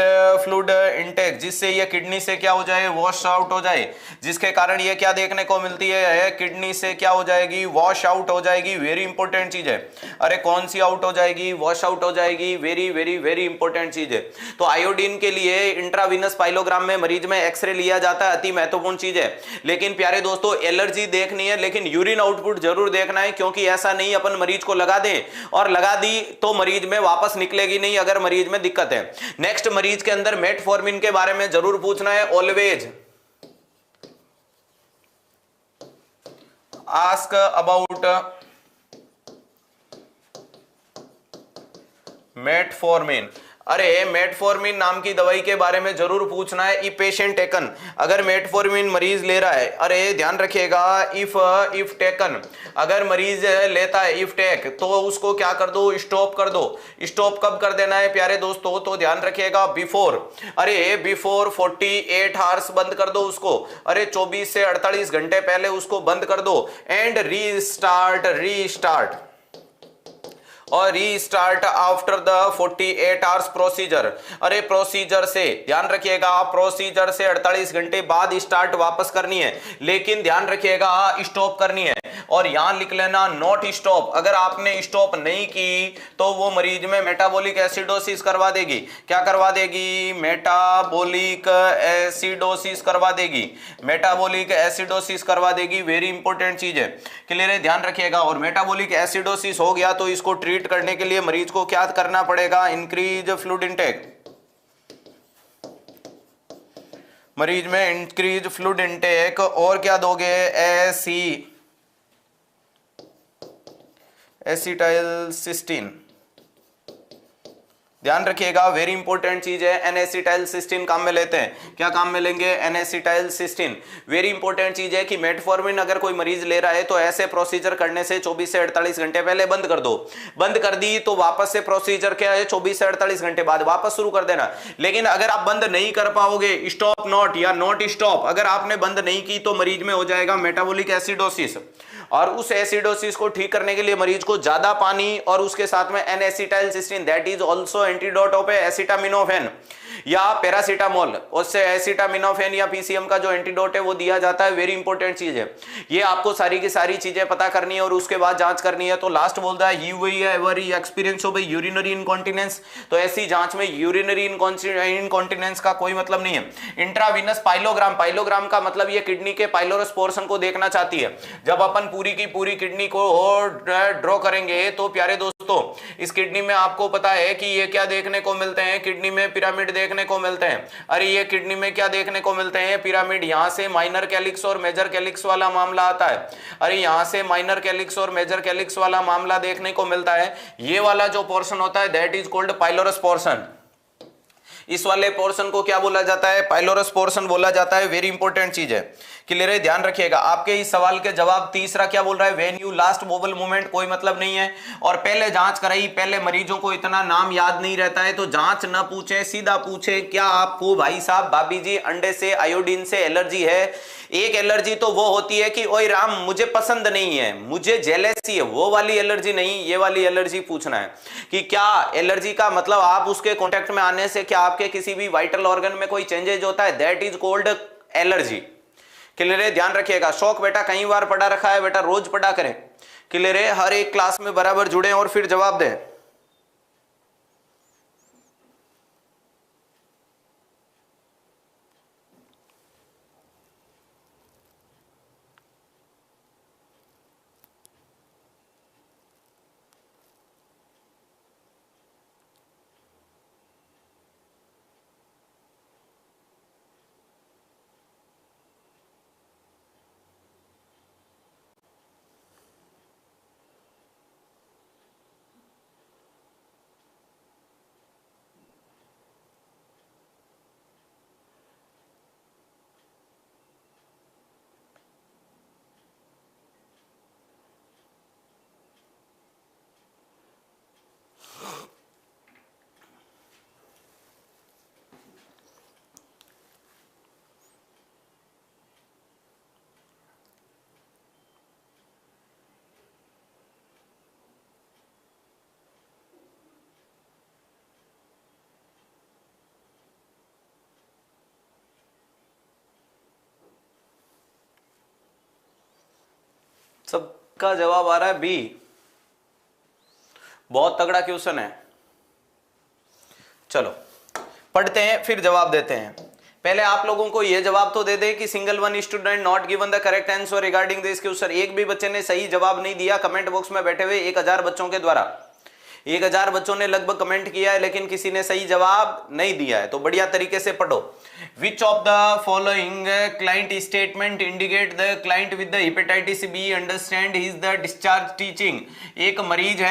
फ्लूइड इंटेक, जिससे ये किडनी से क्या हो जाए? वॉश आउट हो जाए, जिसके कारण ये क्या देखने को मिलती है? किडनी से क्या हो जाएगी? वॉश आउट हो जाएगी। वेरी इंपॉर्टेंट चीज है। अरे कौन सी आउट हो जाएगी? वॉश आउट हो जाएगी। वेरी वेरी वेरी इंपॉर्टेंट चीज है। तो आयोडीन के लिए इंट्रावीनस पाइलोग्राम में मरीज में एक्सरे लिया जाता है, अति महत्वपूर्ण चीज है। लेकिन प्यारे दोस्तों एलर्जी देखनी है, लेकिन यूरिन आउटपुट जरूर देखना है, क्योंकि ऐसा नहीं अपन मरीज को लगा दे और लगा दी तो मरीज में वापस निकलेगी नहीं अगर मरीज में दिक्कत है। नेक्स्ट मरीज के अंदर मेटफॉर्मिन के बारे में जरूर पूछना है। Always ask about metformin. अरे मेटफॉर्मिन नाम की दवाई के बारे में जरूर पूछना है। ई पेशेंट टेकन, अगर मेटफॉर्मिन मरीज ले रहा है, अरे ध्यान रखिएगा इफ टेकन, अगर मरीज लेता है इफ टेक, तो उसको क्या कर दो? स्टॉप कर दो। स्टॉप कब कर देना है प्यारे दोस्तों? तो ध्यान रखिएगा बिफोर 48 आवर्स बंद कर दो उसको। अरे 24 से 48 घंटे पहले उसको बंद कर दो। एंड रीस्टार्ट और restart after the 48 hours procedure. अरे प्रोसीजर से ध्यान रखिएगा, प्रोसीजर से 48 घंटे बाद स्टार्ट वापस करनी है, लेकिन ध्यान रखिएगा स्टॉप करनी है। और यहां लिख लेना नॉट स्टॉप। अगर आपने स्टॉप नहीं की तो वो मरीज में मेटाबॉलिक एसिडोसिस करवा देगी। क्या करवा देगी? मेटाबॉलिक एसिडोसिस करवा देगी। मेटाबॉलिक एसिडोसिस करवा देगी। वेरी इंपॉर्टेंट चीज है, क्लियर है? ध्यान रखिएगा। और मेटाबॉलिक एसिडोसिस हो गया तो इसको ट्रीट करने के लिए मरीज को क्या करना पड़ेगा? Increase fluid intake. मरीज में इंक्रीज फ्लूइड इंटेक। और क्या दोगे? Acetylcysteine. ध्यान रखिएगा, वेरी इंपॉर्टेंट चीज है। एन-एसिटाइलसिस्टीन काम में लेते हैं, क्या काम में लेंगे? एन-एसिटाइलसिस्टीन। वेरी इंपॉर्टेंट चीज है कि मेटफॉर्मिन अगर कोई मरीज ले रहा है तो ऐसे प्रोसीजर करने से 24 से 48 घंटे पहले बंद कर दो। बंद कर दी तो वापस से प्रोसीजर क्या है, 24 से 48 घंटे बाद वापस शुरू कर देना। लेकिन अगर आप बंद नहीं कर पाओगे, स्टॉप नॉट या नॉट स्टॉप, अगर आपने बंद नहीं की तो मरीज में हो जाएगा मेटाबॉलिक एसिडोसिस, और उस एसिडोसिस को ठीक करने के लिए मरीज को ज्यादा पानी और उसके साथ में N-acetylcysteine, that is also antidote of acetaminophen या पैरासीटामोल, उससे एसिटामिनोफेन या पीसीएम का जो एंटीडोट है वो दिया जाता है। वेरी इंपॉर्टेंट चीज है ये, आपको सारी की सारी चीजें पता करनी है और उसके बाद जांच करनी है। तो लास्ट बोलता है every experience of urinary incontinence, तो ऐसी जांच में यूरिनरी इनकॉन्टिनेंस का कोई मतलब नहीं है। इंट्रावीनस पाइलोग्राम, पाइलोग्राम का मतलब ये किडनी के पाइलोरस पोर्शन को देखना चाहती है। जब अपन पूरी की पूरी किडनी को ड्रॉ करेंगे तो प्यारे दोस्तों इस किडनी में आपको पता है कि ये क्या देखने को मिलते हैं, किडनी में पिरामिड देखने को मिलते हैं। अरे ये किडनी में क्या देखने को मिलते हैं, पिरामिड। यहां से माइनर कैलिक्स और मेजर कैलिक्स वाला मामला आता है। अरे यहां से माइनर कैलिक्स और मेजर कैलिक्स वाला मामला देखने को मिलता है। ये वाला जो पोर्शन होता है that is called pylorus portion. इस वाले पोर्शन को क्या बोला जाता है? पाइलोरस पोर्शन बोला जाता है। वेरी इंपॉर्टेंट चीज है, क्लियर है? ध्यान रखिएगा। आपके इस सवाल के जवाब तीसरा क्या बोल रहा है? When you last bowel movement, कोई मतलब नहीं है। और पहले जांच कराई, पहले मरीजों को इतना नाम याद नहीं रहता है तो जांच ना पूछे, सीधा पूछे क्या आपको भाई साहब भाभी जी अंडे से आयोडीन से एलर्जी है? एक एलर्जी तो वो होती है कि ओए राम मुझे पसंद नहीं है, मुझे जेलेसी है, वो वाली एलर्जी नहीं, ये वाली एलर्जी पूछना है कि क्या एलर्जी का मतलब आप उसके कांटेक्ट में आने से क्या आपके किसी भी वाइटल ऑर्गन में कोई चेंजेज होता है, that is called allergy. Clear है? ध्यान रखिएगा। शौक बेटा कई बार पढ़ा रखा है, बेटा रोज पढ़ा करें। क्लियर है? हर एक क्लास में बराबर जुड़े और फिर जवाब दें। सबका जवाब आ रहा है बी। बहुत तगड़ा क्वेश्चन है। चलो पढ़ते हैं फिर जवाब देते हैं। पहले आप लोगों को यह जवाब तो दे दे कि single one student not given the correct answer regarding this question. एक भी बच्चे ने सही जवाब नहीं दिया। कमेंट बॉक्स में बैठे हुए 1000 बच्चों के द्वारा 1000 बच्चों ने लगभग कमेंट किया है लेकिन किसी ने सही जवाब नहीं दिया है। तो बढ़िया तरीके से पढ़ो। Which of the following client statement indicate the client with the hepatitis B understand is the discharge teaching? एक मरीज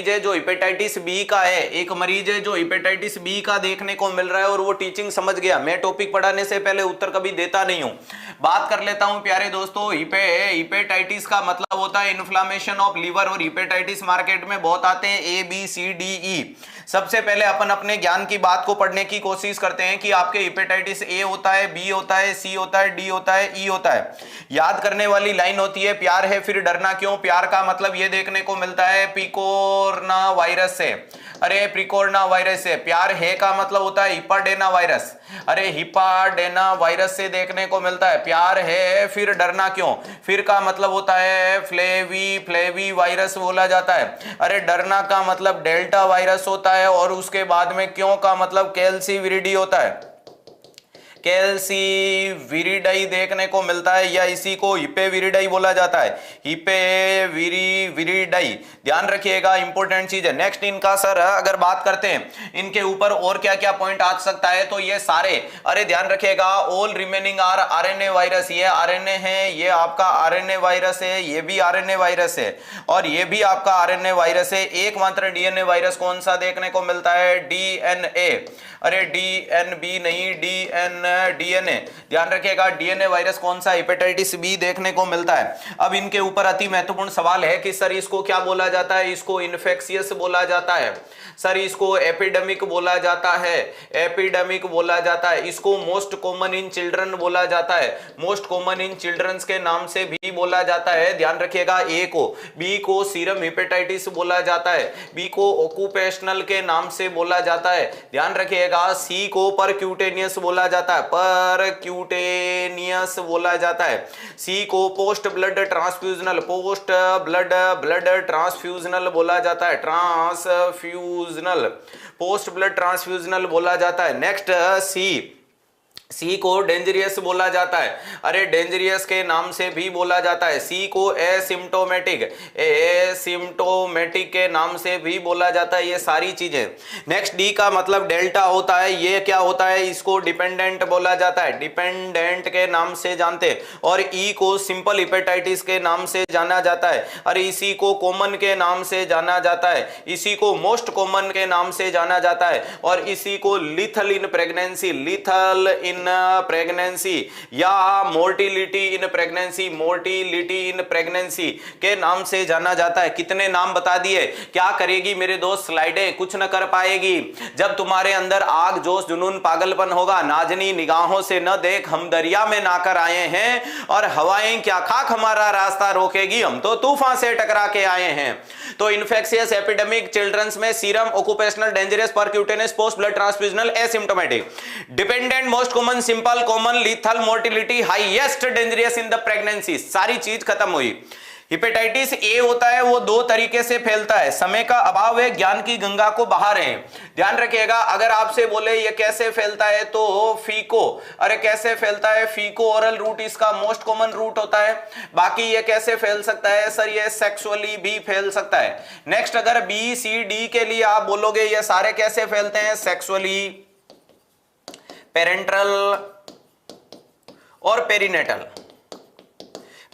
है जो हेपेटाइटिस बी का है, एक मरीज है जो हेपेटाइटिस बी का देखने को मिल रहा है और वो टीचिंग समझ गया। मैं टॉपिक पढ़ाने से पहले उत्तर कभी देता नहीं हूं। बात कर लेता हूं प्यारे दोस्तों। हेपेटाइटिस का मतलब होता है इन्फ्लामेशन ऑफ लीवर, और हेपेटाइटिस मार्केट में बहुत आते हैं, A B C D E. सबसे पहले अपन अपने ज्ञान की बात को पढ़ने की कोशिश करते हैं कि आपके हेपेटाइटिस ए होता है, बी होता है, सी होता है, डी होता है, ई होता है। याद करने वाली लाइन होती है प्यार है फिर डरना क्यों। प्यार का मतलब यह देखने को मिलता है पिकोरना वायरस से। अरे प्रिकोरना वायरस से। प्यार है का मतलब होता है हिपाडेना वायरस। अरे हिपाडेना वायरस से देखने को मिलता है। प्यार है फिर डरना क्यों। फिर का मतलब होता है फ्लेवी वायरस बोला जाता है। अरे डरना का मतलब डेल्टा वायरस होता है और उसके बाद में क्यों का मतलब कैल्सी विरिडी होता है। कैल्सीविरिडाई देखने को मिलता है, या इसी को हिपेविरिडाई बोला जाता है, हिपेविरिडाई। ध्यान रखिएगा, इंपॉर्टेंट चीज है। नेक्स्ट इनका सर अगर बात करते हैं इनके ऊपर और क्या क्या पॉइंट आ सकता है, तो ये सारे, अरे ध्यान रखिएगा, all remaining are RNA virus. ये आरएनए है, ये आपका आरएनए वायरस है, ये भी आरएनए वायरस है, और ये भी आपका आरएनए वायरस है। एकमात्र डीएनए वायरस कौन सा देखने को मिलता है? डीएनए। अरे डीएनबी नहीं, डीएनए। ध्यान रखिएगा, डीएनए वायरस कौन सा? हेपेटाइटिस बी देखने को मिलता है। अब इनके ऊपर अति महत्वपूर्ण सवाल है कि सर इसको क्या बोला जाता है? इसको इन्फेक्शियस बोला जाता है, सर इसको एपिडेमिक बोला जाता है, एपिडेमिक बोला जाता है। इसको मोस्ट कॉमन इन चिल्ड्रन बोला जाता है, मोस्ट कॉमन इन चिल्ड्रंस के नाम से भी बोला जाता है। ध्यान रखिएगा, ए को, बी को सीरम हेपेटाइटिस बोला जाता है, बी को ऑक्यूपेशनल के नाम से बोला जाता है। ध्यान रखिएगा, सी को परक्यूटेनियस बोला जाता है, परक्यूटेनियस बोला जाता है। सी को post blood transfusional, post blood transfusional बोला जाता है, ट्रांसफ्यूजनल, पोस्ट ब्लड ट्रांसफ्यूजनल बोला जाता है। नेक्स्ट सी को डेंजरियस बोला जाता है, अरे डेंजरियस के नाम से भी बोला जाता है। सी को एसिम्प्टोमेटिक, एसिम्प्टोमेटिक के नाम से भी बोला जाता है। ये सारी चीजें। नेक्स्ट डी का मतलब डेल्टा होता है, ये क्या होता है? इसको डिपेंडेंट बोला जाता है, डिपेंडेंट के नाम से जानते हैं। और ई को सिंपल हेपेटाइटिस के नाम से जाना जाता है, अरे इसी को कॉमन के नाम से जाना जाता है, इसी को मोस्ट कॉमन के नाम से जाना जाता है, और इसी को lethal in pregnancy, lethal in pregnancy या mortality in pregnancy, mortality in pregnancy के नाम से जाना जाता है। कितने नाम बता दिए। क्या करेगी मेरे दोस्त स्लाइडें? कुछ न कर पाएगी। जब तुम्हारे अंदर आग, जोश, जुनून, पागलपन होगा, नाजनी निगाहों से न देख, हम दरिया में नाकर आए हैं, और हवाएं क्या खाक हमारा रास्ता रोकेगी, हम तो तूफान से टकरा के आए हैं। तो इन्फेक्शियस एपिडेमिक चिल्ड्रंस में serum, occupational, dangerous, percutaneous, post blood transfusional, asymptomatic, dependent, most common, simple, common, lethal, mortality, highest dangerous in the pregnancy. सारी चीज खत्म हुई। हेपेटाइटिस ए होता है, वो दो तरीके से फैलता है। समय का अभाव है, ज्ञान की गंगा को बहा रहे हैं। ध्यान रखिएगा, अगर आपसे बोले ये कैसे फैलता है, तो फीको, अरे कैसे फैलता है? फीको ओरल रूट इसका मोस्ट कॉमन रूट होता है। बाकी ये कैसे फैल सकता है? सर ये सेक्सुअली भी फैल सकता है। नेक्स्ट अगर बी सी डी के लिए आप बोलोगे ये सारे कैसे फैलते हैं? सेक्सुअली, पेरेंटल और पेरिनेटल।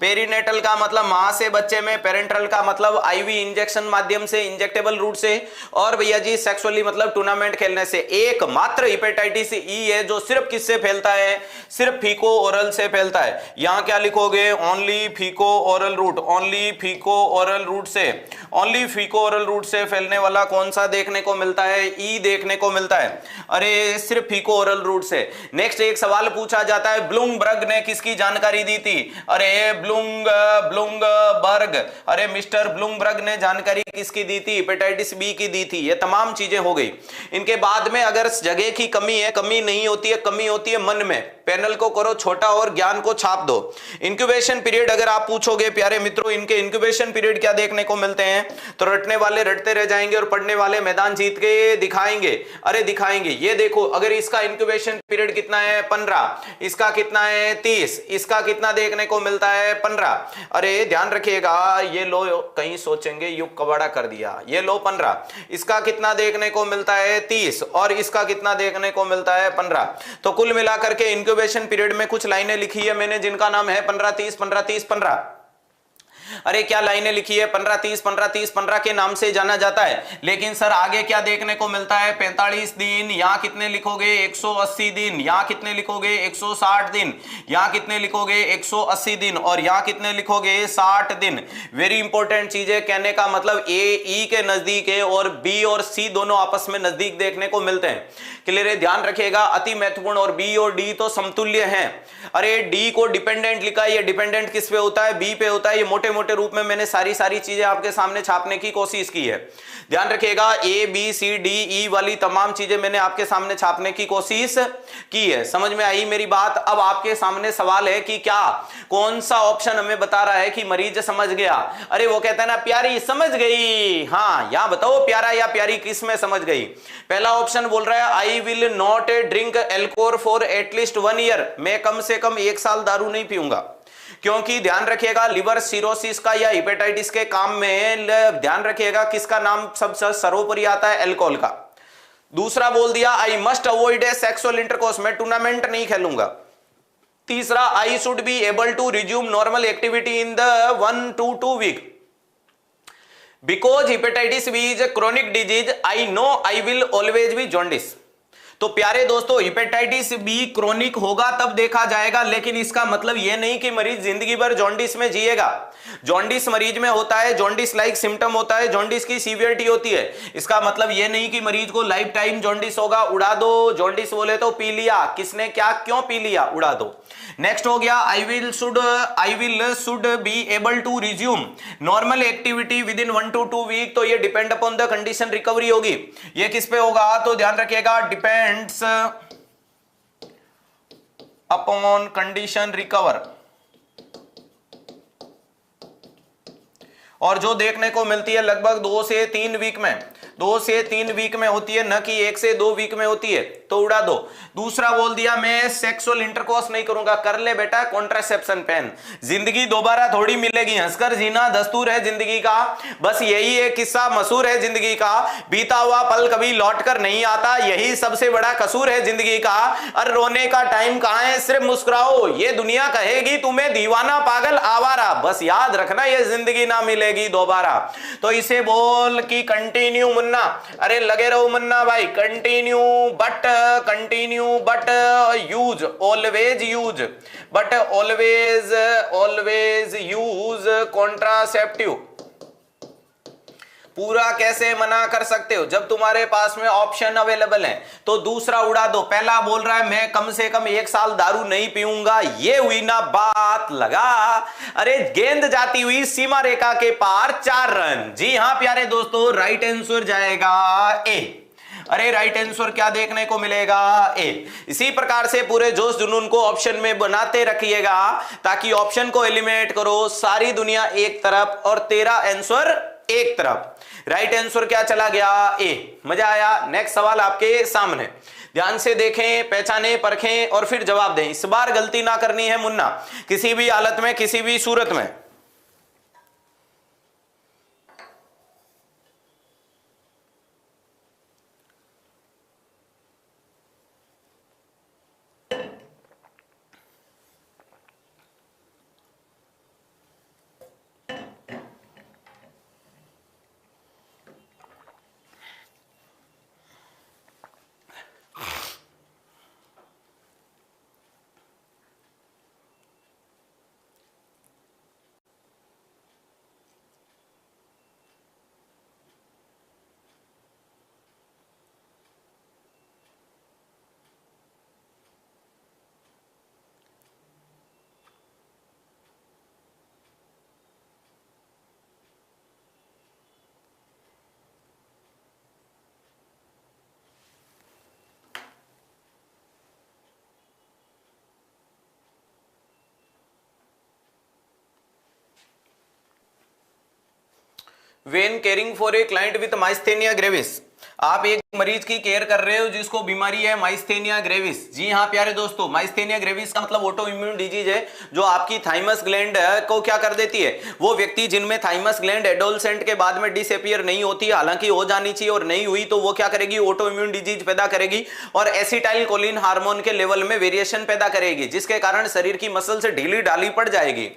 पेरिनेटल का मतलब मां से बच्चे में, पेरेंटल का मतलब आईवी इंजेक्शन माध्यम से, इंजेक्टेबल रूट से, और भैया जी सेक्सुअली मतलब टूर्नामेंट खेलने से। एकमात्र हेपेटाइटिस ई है जो सिर्फ किससे फैलता है? सिर्फ फीको ओरल से फैलता है। यहां क्या लिखोगे? Only faeco oral route, only faeco oral route से, ओनली फीको ओरल रूट से फैलने वाला कौन सा देखने को मिलता है? ई देखने को मिलता है, अरे सिर्फ फीको ओरल रूट से। नेक्स्ट एक सवाल पूछा जाता है, ब्लूमबर्ग ने किसकी जानकारी दी थी? अरे ब्लूमबर्ग, अरे मिस्टर ब्लूमबर्ग ने जानकारी किसकी दी थी? हेपेटाइटिस बी की दी थी। ये तमाम चीजें हो गई। इनके बाद में अगर जगह की कमी है, कमी नहीं होती है, कमी होती है मन में, पैनल को करो छोटा और ज्ञान को छाप दो। इंक्यूबेशन पीरियड अगर आप पूछोगे प्यारे मित्रों, इनके इंक्यूबेशन पीरियड क्या देखने को मिलते हैं? तो रटने वाले रटते रह जाएंगे और पढ़ने वाले मैदान जीत के दिखाएंगे, अरे दिखाएंगे। ये देखो, अगर इसका इंक्यूबेशन पीरियड कितना है? 15, इसका कितना है? 30, इसका कितना देखने को मिलता है? 15। अरे ध्यान रखिएगा, ये लो, कहीं सोचेंगे युग कबाड़ा कर दिया, ये लो 15, इसका कितना देखने को मिलता है? 30, और इसका कितना देखने को मिलता है? 15। तो कुल मिलाकर के इंक्यूबेशन पीरियड में कुछ लाइनें लिखी है मैंने जिनका नाम है 15 30 15 30 15। अरे क्या लाइनें लिखी है? 15 30 15 30 15 के नाम से जाना जाता है। लेकिन सर आगे क्या देखने को मिलता है? 45 दिन, यहां कितने लिखोगे? 180 दिन, यहां कितने लिखोगे? 160 दिन, यहां कितने लिखोगे? 180 दिन, और यहां कितने लिखोगे? 60 दिन। वेरी इंपॉर्टेंट चीज है, कहने का मतलब ए ई के नजदीक है और बी और सी दोनों आपस में नजदीक देखने को मिलते हैं। क्लियर है? ध्यान रखिएगा, अति महत्वपूर्ण। और बी और डी तो समतुल्य हैं। अरे डी को डिपेंडेंट लिखा है, ये डिपेंडेंट किस पे होता है? बी पे होता है। ये मोटे मोटे रूप में मैंने सारी चीजें आपके सामने छापने की कोशिश की है। ध्यान रखिएगा, A B C D E वाली तमाम चीजें मैंने आपके सामने छापने की कोशिश की है। समझ में आई मेरी बात? अब आपके सामने सवाल है कि क्या कौन सा ऑप्शन हमें बता रहा है कि मरीज समझ गया? अरे वो कहता है ना प्यारी समझ गई। हाँ, यहां बताओ प्यारा या प्यारी किस में समझ गई? पहला ऑप्शन बोल रहा है I will not drink alcohol for at least 1 year, मैं कम से कम 1 साल दारू नहीं पीऊंगा। क्योंकि ध्यान रखिएगा लिवर सिरोसिस का या हेपेटाइटिस के काम में ध्यान रखिएगा किसका नाम सबसे सर्वोपरि आता है? अल्कोहल का। दूसरा बोल दिया I must avoid a sexual intercourse, मैं टूर्नामेंट नहीं खेलूंगा। तीसरा I should be able to resume normal activity in the 1 to 2 week because hepatitis B is a chronic disease, I know I will always be jaundice. तो प्यारे दोस्तों, hepatitis B chronic होगा तब देखा जाएगा, लेकिन इसका मतलब यह नहीं कि मरीज जिंदगी भर जॉन्डिस में जिएगा। जॉन्डिस मरीज में होता है, जॉन्डिस लाइक सिम्टम होता है, जॉन्डिस की सीवियरिटी होती है। इसका मतलब यह नहीं कि मरीज को लाइफ टाइम जॉन्डिस होगा। उड़ा दो, जॉन्डिस बोले तो पी लिया, किसने क्या क्यों पी लिया, उड़ा दो। नेक्स्ट हो गया I will should be able to resume normal activity within 1 to 2 week, तो ये depend upon the condition recovery होगी। ये किस पे होगा? तो ध्यान रखिएगा डिपेंड्स अपॉन कंडीशन रिकवर। और जो देखने को मिलती है लगभग 2 से 3 वीक में, 2 से 3 वीक में होती है, न कि 1 से 2 वीक में होती है, तो उड़ा दो। दूसरा बोल दिया मैं सेक्सुअल इंटरकोर्स नहीं करूंगा, कर ले बेटा कॉन्ट्रासेप्शन पेन, जिंदगी दोबारा थोड़ी मिलेगी, हंसकर जीना दस्तूर है जिंदगी का। बस यही एक किस्सा मशहूर है जिंदगी का, बीता हुआ पल कभी लौट कर नहीं आता, यही सबसे बड़ा कसूर है जिंदगी का। और रोने का टाइम कहां है, सिर्फ मुस्कुराओ, ये दुनिया कहेगी तुम्हें दीवाना पागल आवारा, बस याद रखना ये जिंदगी ना मिलेगी दोबारा। तो इसे बोल कि कंटिन्यू मुन्ना, अरे लगे रहो मुन्ना भाई, continue but use, always use, but always use contraceptive. पूरा कैसे मना कर सकते हो जब तुम्हारे पास में ऑप्शन अवेलेबल है? तो दूसरा उड़ा दो। पहला बोल रहा है मैं कम से कम 1 साल दारू नहीं पीऊंगा, ये हुई ना बात लगा। अरे गेंद जाती हुई सीमा रेखा के पार 4 रन। जी हां प्यारे दोस्तों, राइट आंसर जाएगा ए। अरे राइट आंसर क्या देखने को मिलेगा? ए। इसी प्रकार से पूरे जोश जुनून को ऑप्शन में बनाते रखिएगा ताकि ऑप्शन को एलिमिनेट करो, सारी दुनिया एक तरफ और तेरा आंसर एक तरफ। राइट आंसर क्या चला गया? ए। मजा आया? नेक्स्ट सवाल आपके सामने, ध्यान से देखें, पहचाने, परखें और फिर जवाब दें। इस बार गलती ना करनी है मुन्ना, किसी भी हालत में, किसी भी सूरत में। When caring for a client with myasthenia gravis, आप एक मरीज की केयर कर रहे हो जिसको बीमारी है माइस्थेनिया ग्रेविस। जी हाँ प्यारे दोस्तों, माइस्थेनिया ग्रेविस का मतलब ऑटो इम्यून डिजीज है जो आपकी थाइमस ग्लैंड को क्या कर देती है। वो व्यक्ति जिनमें थाइमस ग्लैंड एडोलसेंट के बाद में डिसअपीयर नहीं होती, हालांकि हो जानी चाहिए और नहीं हुई, तो वो क्या करेगी, ऑटो इम्यून डिजीज पैदा करेगी और एसिटाइल कोलिन हार्मोन के लेवल में वेरिएशन पैदा करेगी, जिसके कारण शरीर की मसल से ढीली ढाली पड़ जाएगी।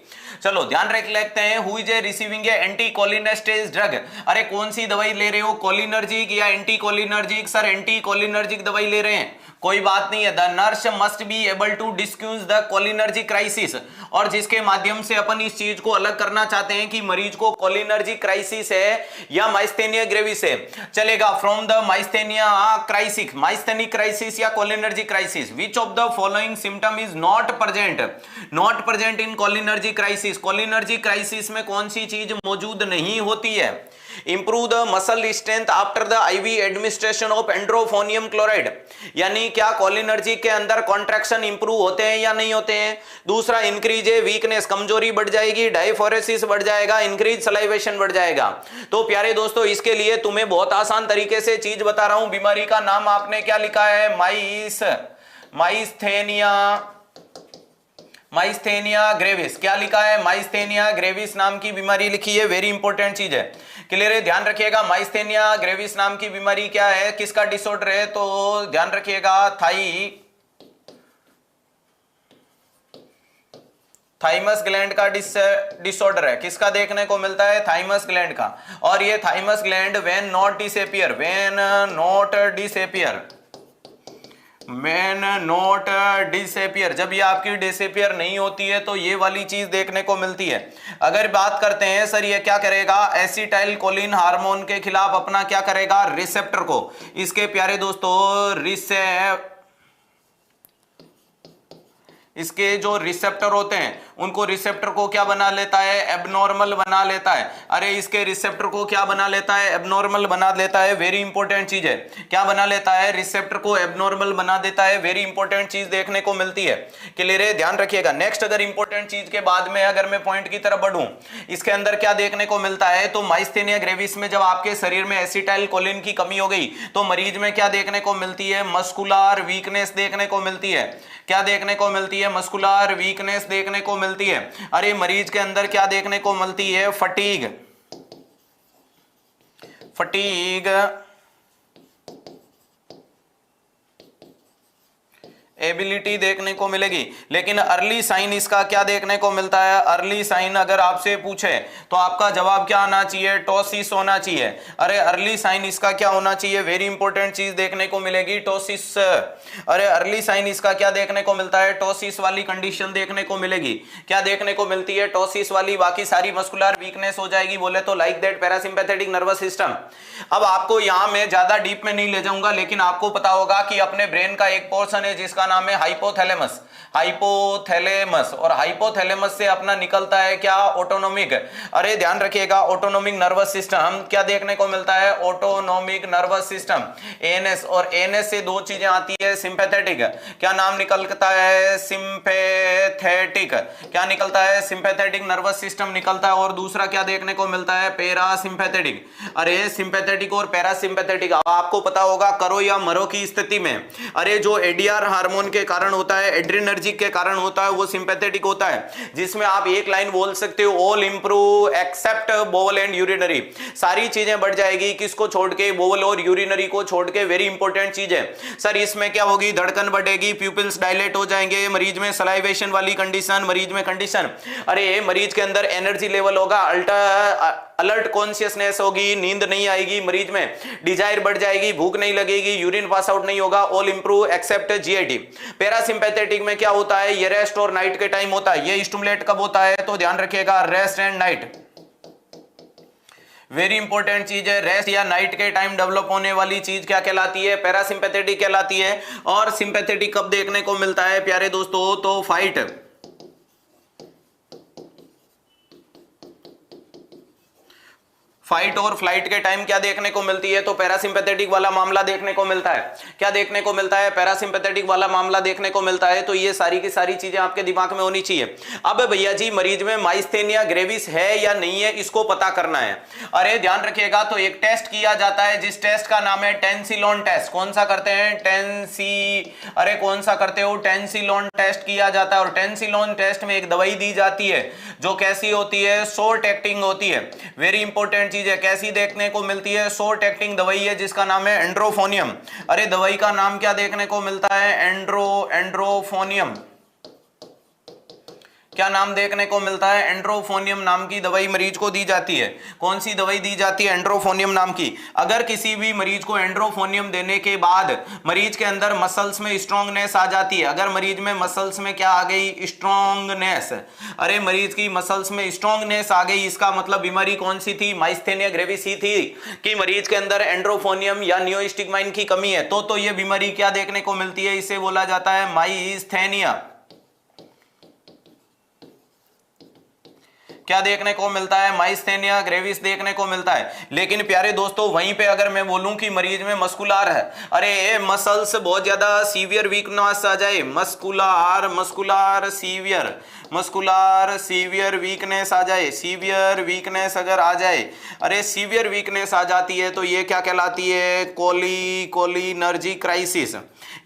चलो ध्यान रख लेते हैं, who is receiving a anti cholinesterase drug. अरे कौन सी दवाई ले रहे हो, कोलिनर्जिक या anti cholinergic? Sir anti cholinergic दवाई ले रहे हैं। कोई बात नहीं है। The nurse must be able to discuss the cholinergic crisis, और जिसके माध्यम से अपन इस चीज को अलग करना चाहते हैं कि मरीज को कोलिनर्जी क्राइसिस है या माइस्थेनिया ग्रेविस है, चलेगा। From the myasthenia crisis, myasthenic crisis या cholinergic crisis, which of the following symptom is not present in cholinergic crisis. Cholinergic crisis में कौन सी चीज मौजूद नहीं होती है? Improve the muscle strength after the IV administration of edrophonium chloride, यानी क्या कोलिनर्जी के अंदर कॉन्ट्रैक्शन इंप्रूव होते हैं या नहीं होते हैं? दूसरा, इंक्रीज वीकनेस, कमजोरी बढ़ जाएगी, डायफोरेसिस बढ़ जाएगा, इंक्रीज सलाइवेशन बढ़ जाएगा। तो प्यारे दोस्तों, इसके लिए तुम्हें बहुत आसान तरीके से चीज बता रहा हूं। बीमारी का नाम आपने क्या लिखा है? Myasthenia gravis. क्या लिखा है? माइस्थेनिया ग्रेविस नाम की बीमारी लिखी है। वेरी इंपॉर्टेंट चीज है, क्लियर है? ध्यान रखिएगा, माइस्थेनिया ग्रेविस नाम की बीमारी क्या है, किसका डिसऑर्डर है? तो ध्यान रखिएगा, थाइमस ग्लैंड का डिसऑर्डर है। किसका देखने को मिलता है? थाइमस ग्लैंड का। और ये thymus gland when not disappear, जब ये आपकी डिसएपियर नहीं होती है तो ये वाली चीज देखने को मिलती है। अगर बात करते हैं सर ये क्या करेगा? एसिटाइल कोलिन हार्मोन के खिलाफ अपना क्या करेगा? रिसेप्टर को, इसके प्यारे दोस्तों इसके जो रिसेप्टर होते हैं उनको, रिसेप्टर को क्या बना लेता है? एबनॉर्मल बना लेता है। अरे इसके रिसेप्टर को क्या बना लेता है? एबनॉर्मल बना लेता है। वेरी इंपॉर्टेंट चीज है, क्या बना लेता है? रिसेप्टर को एबनॉर्मल बना देता है। वेरी इंपॉर्टेंट चीज देखने को मिलती है, क्लियर है? ध्यान रखिएगा। नेक्स्ट, अगर इंपॉर्टेंट चीज के बाद में अगर मैं पॉइंट की तरफ बढ़ूं, इसके अंदर क्या देखने को मिलता है? तो माइस्थेनिया ग्रेविस में जब आपके शरीर में एसिटाइल कोलिन की कमी हो गई तो मरीज में क्या देखने को मिलती है? मस्कुलर वीकनेस देखने को मिलती है। क्या देखने को मिलती है? मस्कुलर वीकनेस देखने को मिलती है। अरे मरीज के अंदर क्या देखने को मिलती है? फटीग एबिलिटी देखने को मिलेगी। लेकिन अर्ली साइन इसका क्या देखने को मिलता है? अर्ली साइन अगर आपसे पूछे तो आपका जवाब क्या आना चाहिए? टोसिस होना चाहिए। अरे अर्ली साइन इसका क्या होना चाहिए? वेरी इंपॉर्टेंट चीज देखने को मिलेगी, टोसिस। अरे अर्ली साइन इसका क्या देखने को मिलता है? टोसिस वाली कंडीशन देखने को मिलेगी। क्या देखने को मिलती है? टोसिस वाली। बाकी सारी मस्कुलर वीकनेस हो जाएगी, बोले तो like that parasympathetic nervous system. अब आपको यहां मैं ज्यादा डीप में नहीं ले जाऊंगा, लेकिन आपको पता होगा कि अपने ब्रेन का एक पोर्शन है जिसका नाम है हाइपोथैलेमस। और हाइपोथैलेमस से अपना निकलता है क्या? ऑटोनोमिक। अरे ध्यान रखिएगा, ऑटोनोमिक नर्वस सिस्टम क्या देखने को मिलता है? Autonomic nervous system, ANS. और एएनएस से दो चीजें आती है, सिंपैथेटिक। क्या नाम निकलता है? सिंपैथेटिक। क्या निकलता है? सिंपैथेटिक नर्वस सिस्टम निकलता है। और दूसरा क्या देखने को मिलता है? पैरासिम्पैथेटिक। अरे सिंपैथेटिक और पैरासिम्पैथेटिक आपको पता होगा, करो या मरो की स्थिति में अरे जो एडीआर हार्मोन के कारण होता है, एड्रेनर्जिक के कारण होता है, वो सिंपैथेटिक होता है, जिसमें आप एक लाइन बोल सकते हो, all improve except bowel and urinary. सारी चीजें बढ़ जाएगी, किसको छोड़ के? बोवल और यूरिनरी को छोड़ के। वेरी इंपॉर्टेंट चीज है सर। इसमें क्या होगी? धड़कन बढ़ेगी, प्यूपिल्स डायलेट हो जाएंगे, मरीज में सलाइवेशन वाली कंडीशन, मरीज में कंडीशन। अरे मरीज के अंदर एनर्जी लेवल होगा, अलर्ट कॉन्शियसनेस होगी, नींद नहीं आएगी मरीज में, डिजायर बढ़ जाएगी, भूख नहीं लगेगी, यूरिन पास आउट नहीं होगा। All improve except GIT. Parasympathetic में क्या होता है? ये रेस्ट और नाइट के टाइम होता है। ये स्टिमुलेट कब होता है? तो ध्यान रखिएगा, rest and night. Very important चीज है, रेस्ट या नाइट के टाइम डेवलप होने वाली चीज क्या कहलाती है? पैरासिम्पैथेटिक कहलाती है। और सिंपैथेटिक कब देखने को मिलता है प्यारे दोस्तों? तो फाइट और फ्लाइट के टाइम क्या देखने को मिलती है? तो पैरासिम्पैथेटिक वाला मामला देखने को मिलता है। क्या देखने को मिलता है? पैरासिम्पैथेटिक वाला मामला देखने को मिलता है। तो ये सारी की सारी चीजें आपके दिमाग में होनी चाहिए। अब भैया जी मरीज में माइस्थेनिया ग्रेविस है या नहीं है, इसको पता करना है। अरे ध्यान रखिएगा, तो एक टेस्ट किया जाता है जिस टेस्ट का नाम है टेंसिलोन टेस्ट। कौन सा करते हैं? कौन सा करते हो? टेंसिलोन टेस्ट किया जाता है। और टेंसिलोन टेस्ट में एक दवाई दी जाती है जो कैसी होती है? शॉर्ट एक्टिंग होती है। वेरी इंपॉर्टेंट चीज है, कैसी देखने को मिलती है? शॉर्ट एक्टिंग दवाई है जिसका नाम है एंड्रोफोनियम। अरे दवाई का नाम क्या देखने को मिलता है? एंड्रोफोनियम। क्या नाम देखने को मिलता है? एंड्रोफोनियम नाम की दवाई मरीज को दी जाती है। कौन सी दवाई दी जाती है? एंड्रोफोनियम नाम की। अगर किसी भी मरीज को एंड्रोफोनियम देने के बाद मरीज के अंदर मसल्स में स्ट्रांगनेस आ जाती है, अगर मरीज में मसल्स में क्या आ गई? स्ट्रांगनेस। अरे मरीज की मसल्स में स्ट्रांगनेस आ गई, इसका मतलब बीमारी कौन सी थी? माइस्थेनिया ग्रेविस ही थी कि मरीज के अंदर एंड्रोफोनियम या नियोस्टिग्माइन की कमी है। तो ये बीमारी क्या देखने को मिलती है? इसे बोला जाता है माइस्थेनिया। क्या देखने को मिलता है? माइस्थेनिया ग्रेविस देखने को मिलता है। लेकिन प्यारे दोस्तों, वहीं पे अगर मैं बोलूं कि मरीज में मस्कुलर है, अरे मसल्स बहुत ज्यादा सीवियर वीकनेस आ जाए, मस्कुलर सीवियर वीकनेस आ जाए, सीवियर वीकनेस अगर आ जाए, अरे सीवियर वीकनेस आ जाती है तो ये क्या कहलाती है? Cholinergic crisis.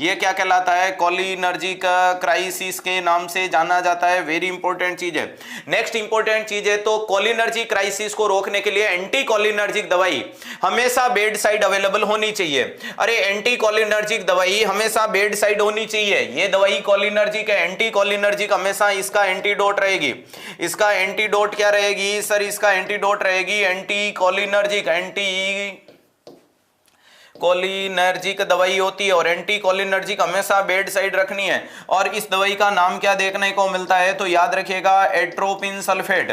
ये क्या कहलाता है? कोलिनर्जिक क्राइसिस के नाम से जाना जाता है। वेरी इंपॉर्टेंट चीज है। नेक्स्ट इंपॉर्टेंट चीज है, तो कोलिनर्जिक क्राइसिस को रोकने के लिए एंटी कोलिनर्जिक दवाई हमेशा बेड साइड अवेलेबल होनी चाहिए। अरे एंटी कोलिनर्जिक दवाई हमेशा बेड साइड होनी चाहिए। ये दवाई कोलिनर्जिक है, एंटी कोलिनर्जिक हमेशा इसका एंटीडोट रहेगी। इसका एंटीडोट क्या रहेगी सर? इसका एंटीडोट रहेगी एंटी कोलिनर्जिक। एंटी कोलिनर्जिक दवाई होती है और एंटी कोलिनर्जिक हमेशा बेड साइड रखनी है। और इस दवाई का नाम क्या देखने को मिलता है? तो याद रखिएगा, एट्रोपिन सल्फेट।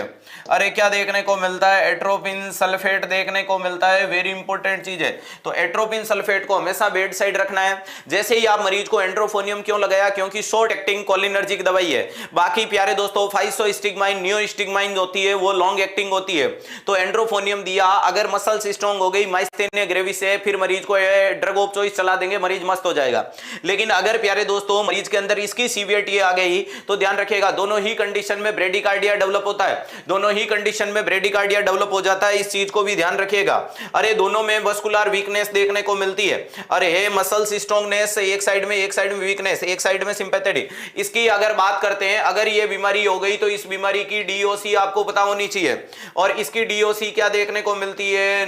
अरे क्या देखने को मिलता है? एट्रोपिन सल्फेट देखने को मिलता है। वेरी इंपॉर्टेंट चीज है। तो एट्रोपिन सल्फेट को हमेशा बेड साइड रखना है। जैसे ही आप मरीज को एंड्रोफोनियम क्यों लगाया? क्योंकि शॉर्ट एक्टिंग कोलिनर्जिक दवाई है। बाकी प्यारे दोस्तों, फाइसोस्टिग्माइन नियोस्टिग्माइन होती है, वो लॉन्ग एक्टिंग होती है। तो एंड्रोफोनियम दिया, अगर मसल्स स्ट्रांग हो गई, माइस्थेनिया ग्रेविस है, फिर मरीज को ड्रग ऑफ चॉइस चला देंगे, मरीज मस्त हो जाएगा। लेकिन अगर प्यारे दोस्तों मरीज के अंदर इसकी सीवियरिटी आ गई तो ध्यान रखिएगा, दोनों ही कंडीशन में ब्रेडिकार्डिया डेवलप होता है। दोनों ही कंडीशन में ब्रेडिकार्डिया डेवलप हो जाता है, इस चीज को भी ध्यान रखिएगा। अरे दोनों में मस्कुलर वीकनेस देखने को मिलती है। अरे मसल्स स्ट्रांगनेस एक साइड में वीकनेस, एक साइड में सिंपैथेटिक। इसकी अगर बात करते हैं, अगर ये बीमारी हो गई तो इस बीमारी की डीओसी आपको पता होनी चाहिए। और इसकी डीओसी क्या देखने को मिलती है?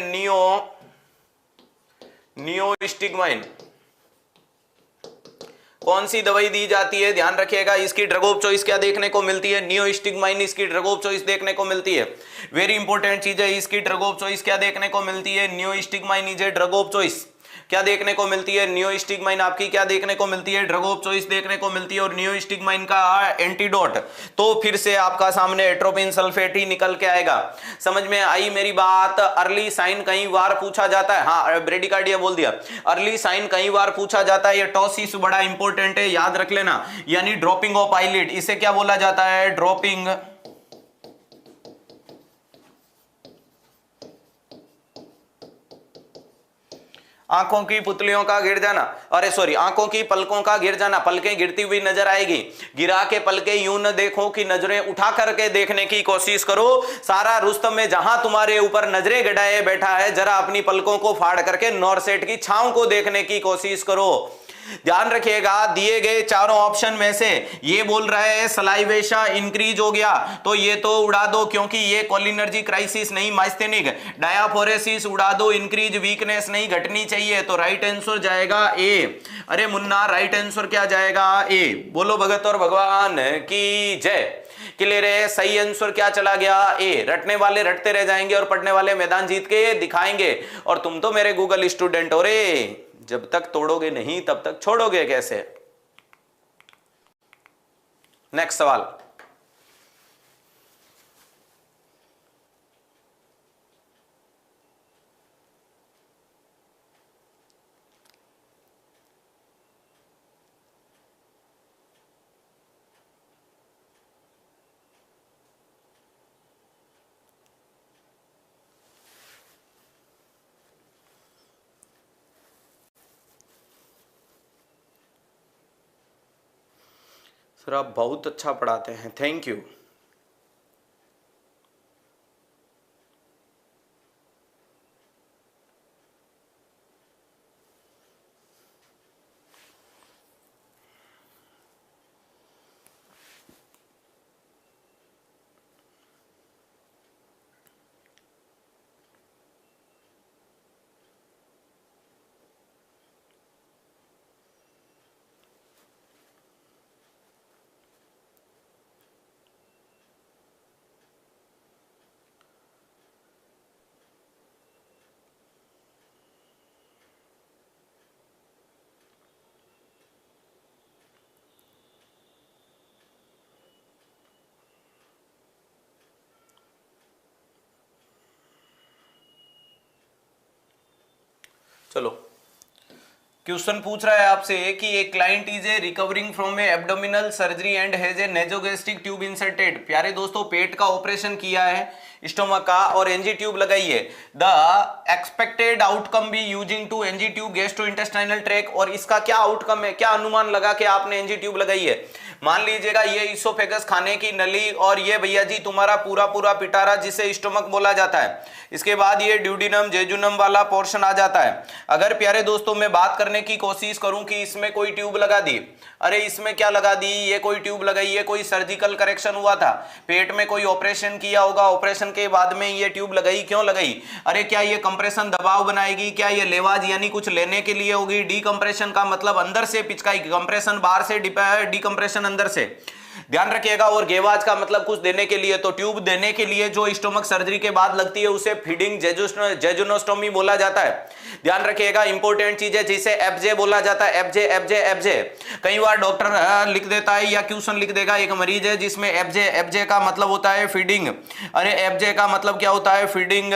नियोस्टिग्माइन। कौन सी दवाई दी जाती है? ध्यान रखिएगा, इसकी ड्रग ऑफ चॉइस क्या देखने को मिलती है? नियोस्टिग्माइन इसकी ड्रग ऑफ चॉइस देखने को मिलती है। वेरी इंपॉर्टेंट चीज है, इसकी ड्रग ऑफ चॉइस क्या देखने को मिलती है? Neostigmine is a drug of choice. क्या देखने को मिलती है? नियोस्टिग्माइन आपकी क्या देखने को मिलती है? ड्रग ऑफ चॉइस देखने को मिलती है। और नियोस्टिग्माइन का एंटीडोट तो फिर से आपका सामने एट्रोपिन सल्फेट ही निकल के आएगा। समझ में आई मेरी बात? अर्ली साइन कई बार पूछा जाता है। हाँ, ब्रेडिकार्डिया बोल दिया। अर्ली साइन कई बार पूछा जाता है। ये टॉसिस बड़ा इंपॉर्टेंट है, याद रख लेना, यानी ड्रॉपिंग ऑफ आईलिड, इसे क्या बोला जाता है? ड्रॉपिंग आंखों की पुतलियों का गिर जाना, अरे सॉरी, आंखों की पलकों का गिर जाना, पलकें गिरती हुई नजर आएगी। गिरा के पलकें यूं न देखो कि नजरें उठा करके देखने की कोशिश करो। सारा रुस्तम में जहां तुम्हारे ऊपर नजरें गड़ाए बैठा है, जरा अपनी पलकों को फाड़ करके नॉरसेट की छांव को देखने की कोशिश करो। ध्यान रखिएगा, दिए गए चारों ऑप्शन में से ये बोल रहा है सलाइवेशन इंक्रीज हो गया, तो ये तो उड़ा दो, क्योंकि ये कोलिनर्जिक क्राइसिस नहीं, माइस्थेनिक। डायाफोरेसिस उड़ा दो, इंक्रीज वीकनेस नहीं, घटनी चाहिए। तो राइट आंसर जाएगा ए। अरे मुन्ना, राइट आंसर क्या जाएगा? ए। बोलो भगत और भगवान की जय। क्लियर है? सही आंसर क्या चला गया? ए। रटने वाले रटते रह जाएंगे और पढ़ने वाले मैदान जीत के दिखाएंगे। और तुम तो मेरे गूगल स्टूडेंट हो रे, जब तक तोड़ोगे नहीं तब तक छोड़ोगे कैसे? नेक्स्ट सवाल। सर आप बहुत अच्छा पढ़ाते हैं, थैंक यू। चलो क्वेश्चन पूछ रहा है आपसे कि एक client is a recovering from A abdominal surgery and has a nasogastric tube inserted. प्यारे दोस्तों, पेट का ऑपरेशन किया है, स्टोमक का, और एनजी ट्यूब लगाई है। The expected outcome be using to NG tube gastrointestinal tract. और इसका क्या आउटकम है, क्या अनुमान लगा के आपने एनजी ट्यूब लगाई है? मान लीजिएगा ये इसोफेगस, खाने की नली, और ये भैया जी तुम्हारा पूरा पूरा पिटारा जिसे स्टोमक बोला जाता है। इसके बाद ये ड्यूडिनम जेजुनम वाला पोर्शन आ जाता है। अगर प्यारे दोस्तों मैं बात करने की कोशिश करूं कि इसमें कोई ट्यूब लगा दी, अरे इसमें क्या लगा दी, ये कोई ट्यूब लगाई है, कोई सर्जिकल करेक्शन हुआ था, पेट में कोई ऑपरेशन किया होगा, ऑपरेशन के बाद में ये ट्यूब लगाई, क्यों लगाई? अरे क्या ये कंप्रेशन दबाव बनाएगी, क्या ये लेवाज यानी कुछ लेने के लिए होगी? डीकंप्रेशन का मतलब अंदर से पिचकाई, कंप्रेशन बाहर से, डीकंप्रेशन अंदर से, ध्यान रखिएगा। और गेवाज का मतलब कुछ देने के लिए, तो ट्यूब देने के लिए जो स्टोमक सर्जरी के बाद लगती है उसे फीडिंग जेजुनोस्टोमी बोला जाता है। ध्यान रखिएगा, इंपॉर्टेंट चीज है जिसे एफजे बोला जाता है। एफजे एफजे एफजे कई बार डॉक्टर लिख देता है या क्वेश्चन लिख देगा, एक मरीज है जिसमें एफजे, एफजे का मतलब होता है फीडिंग। अरे एफजे का मतलब क्या होता है? Feeding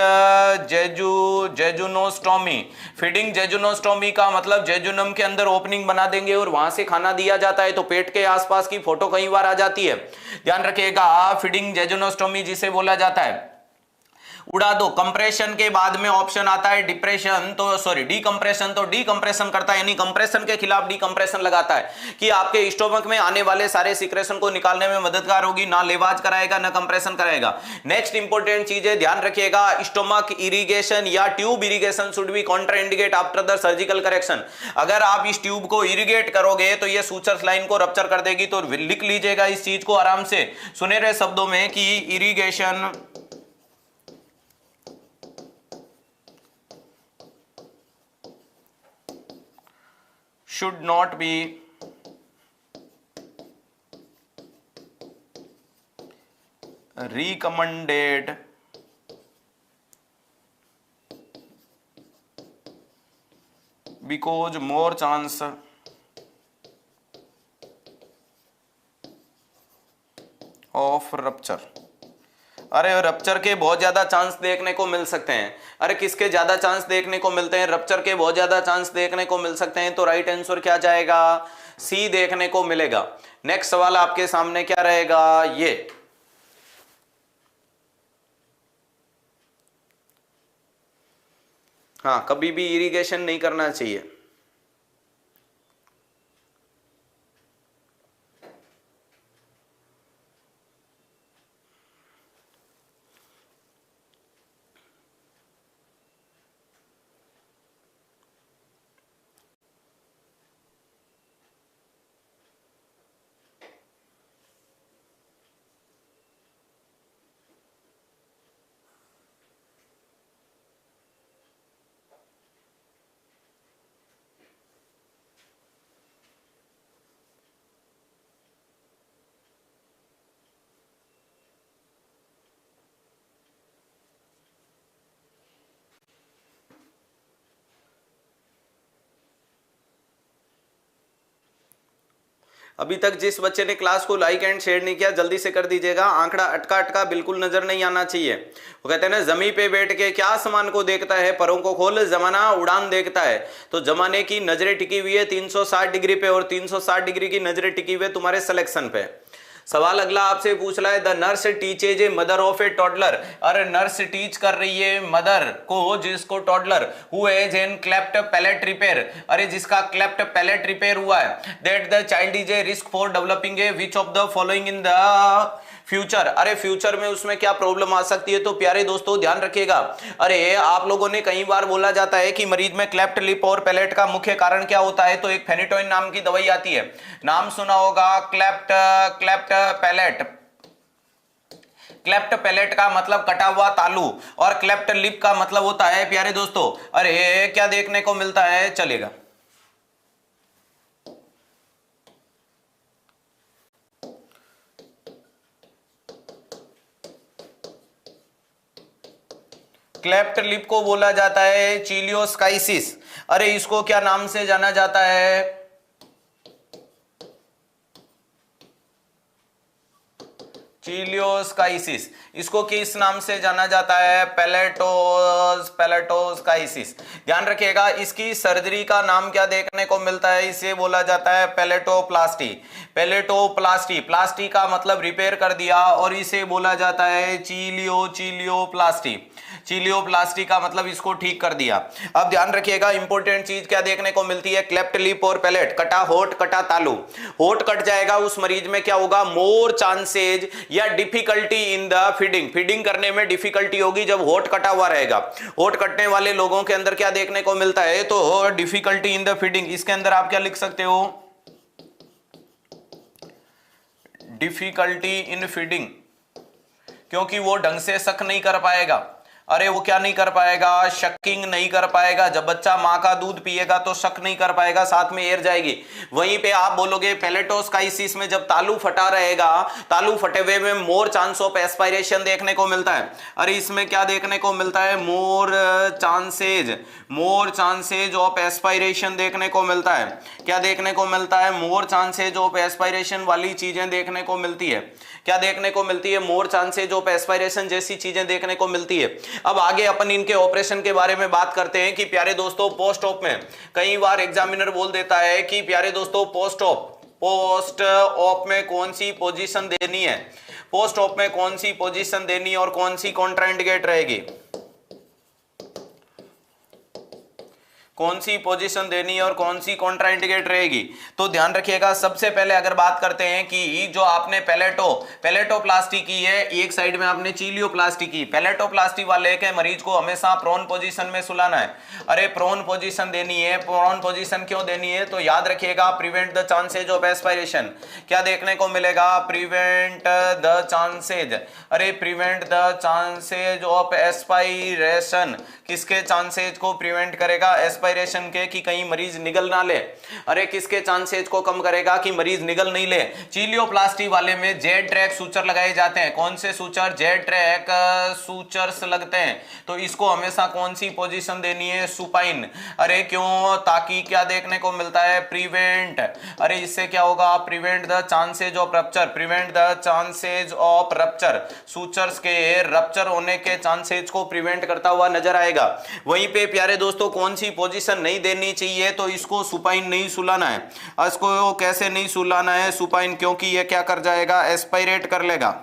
jejunostomy. फीडिंग जेजुनोस्टोमी का मतलब जेजुनम के अंदर ओपनिंग बना देंगे और वहां से खाना दिया जाता है, तो पेट के आसपास की फोटो कई बार आ जाती है। ध्यान रखिएगा, फीडिंग जेजुनोस्टोमी जिसे बोला जाता है। उड़ा दो। कंप्रेशन के बाद में ऑप्शन आता है डिप्रेशन, तो सॉरी डीकंप्रेशन, तो डीकंप्रेशन करता है यानी कंप्रेशन के खिलाफ डीकंप्रेशन लगाता है कि आपके स्टोमक में आने वाले सारे सीक्रेशन को निकालने में मददगार होगी। ना लेवाज कराएगा ना कंप्रेशन कराएगा। नेक्स्ट इंपॉर्टेंट चीज है, ध्यान रखिएगा, स्टोमक इरिगेशन या tube irrigation should be contraindicate after the surgical correction. अगर आप इस ट्यूब को इरिगेट करोगे तो ये सूचर लाइन को रप्चर कर देगी। तो लिख लीजिएगा इस चीज को आराम से सुनहरे शब्दों में कि irrigation should not be recommended because more chance of rupture। अरे रप्चर के बहुत ज्यादा चांस देखने को मिल सकते हैं। अरे किसके ज्यादा चांस देखने को मिलते हैं? रप्चर के बहुत ज्यादा चांस देखने को मिल सकते हैं। तो राइट आंसर क्या जाएगा? सी देखने को मिलेगा। नेक्स्ट सवाल आपके सामने क्या रहेगा? ये हाँ, कभी भी इरिगेशन नहीं करना चाहिए। अभी तक जिस बच्चे ने क्लास को लाइक एंड शेयर नहीं किया जल्दी से कर दीजिएगा। आंकड़ा अटका अटका बिल्कुल नजर नहीं आना चाहिए। वो कहते हैं ना, जमी पे बैठ के क्या आसमान को देखता है, परों को खोल जमाना उड़ान देखता है। तो जमाने की नजरें टिकी हुई है 360 डिग्री पे, और 360 डिग्री की नजरें टिकी हुई है तुम्हारे सिलेक्शन पे। सवाल अगला आपसे पूछ रहा है, the nurse teaches a mother of A toddler. अरे नर्स टीच कर रही है मदर को, जिसको toddler who has an cleft palate repair, अरे जिसका क्लेफ्ट पैलेट रिपेयर हुआ है, that the child is a risk for developing a which of the following in the future. अरे फ्यूचर में उसमें क्या प्रॉब्लम आ सकती है? तो प्यारे दोस्तों ध्यान रखिएगा, अरे आप लोगों ने कई बार बोला जाता है कि मरीज में क्लेफ्ट लिप और पैलेट का मुख्य कारण क्या होता है, तो एक फेनिटोइन नाम की दवाई आती है, नाम सुना होगा, क्लेफ्ट पैलेट। क्लेफ्ट पैलेट का मतलब कटा हुआ तालू, और क्लेफ्ट लिप का मतलब होता है प्यारे दोस्तों, अरे क्या देखने को मिलता है, चलेगा क्लेफ्ट लिप को बोला जाता है चिलियोस्काइसिस। अरे इसको क्या नाम से जाना जाता है? चीलियोस्काइसिस, इसको किस नाम से जाना जाता है? पैलेटोस्काइसिस। ध्यान रखिएगा, इसकी सर्जरी का नाम क्या देखने को मिलता है? इसे बोला जाता है पैलेटोप्लास्टी। पैलेटोप्लास्टी, प्लास्टी का मतलब रिपेयर कर दिया, और इसे बोला जाता है चीलियोप्लास्टी। चीलियोप्लास्टी का मतलब इसको ठीक कर दिया। अब ध्यान रखिएगा, इंपॉर्टेंट चीज क्या देखने को मिलती है? क्लेफ्ट लिप और पैलेट, कटा होठ, कटा तालू। होठ कट जाएगा उस मरीज में क्या होगा? मोर चांसेज या difficulty in the feeding, feeding करने में डिफिकल्टी होगी जब होठ कटा हुआ रहेगा। होठ कटने वाले लोगों के अंदर क्या देखने को मिलता है? तो डिफिकल्टी इन द फीडिंग। इसके अंदर आप क्या लिख सकते हो? डिफिकल्टी इन फीडिंग, क्योंकि वो ढंग से सक नहीं कर पाएगा। अरे वो क्या नहीं कर पाएगा? शकिंग नहीं कर पाएगा। जब बच्चा मां का दूध पिएगा तो शक नहीं कर पाएगा, साथ में एयर जाएगी। वहीं पे आप बोलोगे पैलेटोस्काइसिस में जब तालू फटा रहेगा, तालू फटे हुए में मोर चांस ऑफ एस्पायरेशन देखने को मिलता है। अरे इसमें क्या देखने को मिलता है? मोर चांसेज ऑफ एस्पायरेशन देखने को मिलता है। क्या देखने को मिलता है? मोर चांसेज ऑफ एस्पायरेशन वाली चीजें देखने को मिलती है। क्या देखने को मिलती है? मोर चांसेज ऑफ एस्पायरेशन जैसी चीजें देखने को मिलती है। अब आगे अपन इनके ऑपरेशन के बारे में बात करते हैं कि प्यारे दोस्तों, पोस्ट ऑप में कई बार एग्जामिनर बोल देता है कि प्यारे दोस्तों पोस्ट ऑप में कौन सी पोजीशन देनी है, पोस्ट ऑप में कौन सी पोजीशन देनी है और कौन सी कॉन्ट्राइंडिकेट रहेगी, कौन सी पोजीशन देनी है और कौन सी कॉन्ट्राइंडिकेट रहेगी। तो ध्यान रखिएगा, सबसे पहले अगर बात करते हैं कि जो आपने पैलेटोप्लास्टी की है, एक साइड में आपने चीलियोप्लास्टी की। पैलेटोप्लास्टी वाले के मरीज को हमेशा प्रोन पोजीशन में सुलाना है। अरे प्रोन पोजीशन देनी है। प्रोन पोजीशन क्यों देनी है? तो याद रखिएगा, prevent the chances of aspiration. क्या देखने को मिलेगा? Prevent the chances. अरे prevent the chances of aspiration, किसके चांसेज को प्रिवेंट करेगा? एस्पायरेशन के, कि कहीं मरीज निगल ना ले। अरे किसके चांसेज को कम करेगा? कि मरीज निगल नहीं ले। चीलियोप्लास्टी वाले में जेड ट्रैक सूचर लगाए जाते हैं। कौन से सूचर? जेड ट्रैक सूचर्स लगते हैं। तो इसको हमेशा कौन सी पोजीशन देनी है? सुपाइन। अरे क्यों? ताकि क्या देखने को मिलता है? प्रिवेंट। अरे इससे क्या होगा? Prevent the chances of rupture, prevent the chances of rupture. Sutures के रप्चर होने के चांसेज को प्रिवेंट करता हुआ नजर आएगा। वहीं पे प्यारे दोस्तों, कौन सी पोजीशन नहीं देनी चाहिए? तो इसको सुपाइन नहीं सुलाना है। इसको कैसे नहीं सुलाना है? सुपाइन, क्योंकि ये क्या कर जाएगा? एस्पायरेट कर लेगा।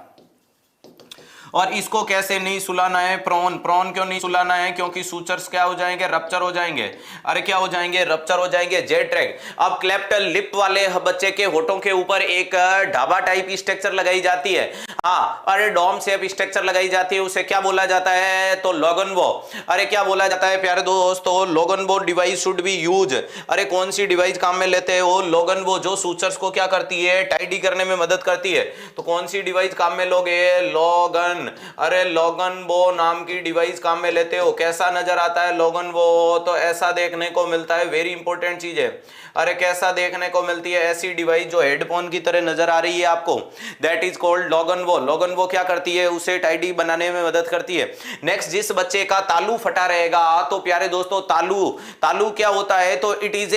और इसको कैसे नहीं सुलाना है? प्रोन। प्रोन क्यों नहीं सुलाना है? क्योंकि सूचर्स क्या हो जाएंगे? रप्चर हो जाएंगे। अरे क्या हो जाएंगे? रप्चर हो जाएंगे। Z track. अब क्लेफ्ट लिप वाले बच्चे के होठों के ऊपर एक ढाबा टाइप स्ट्रक्चर लगाई जाती है। हाँ, अरे डॉम शेप स्ट्रक्चर लगाई जाती है, उसे क्या बोला जाता है? तो लोगनवो। अरे क्या बोला जाता है प्यारे दोस्तों? लोगनवो डिवाइस शुड बी यूज। अरे कौन सी डिवाइस काम में लेते हैं? वो लोगनवो, जो सूचर्स को क्या करती है? टाइडी करने में मदद करती है। तो कौन सी डिवाइस काम में लोगे? लोगन। अरे लोगनवो नाम की डिवाइस काम में लेते हो। कैसा नजर आता है लोगनवो? तो ऐसा देखने को मिलता है। वेरी इंपॉर्टेंट चीज है। अरे कैसा देखने को मिलती है? ऐसी डिवाइस जो हेडफोन की तरह नजर आ रही है आपको, दैट इज कॉल्ड लोगनवो। लोगनवो क्या करती है? उसे टाइडी बनाने में मदद करती है। नेक्स्ट, जिस बच्चे का तालू फटा रहेगा, तो प्यारे दोस्तों तालू क्या होता है? तो it is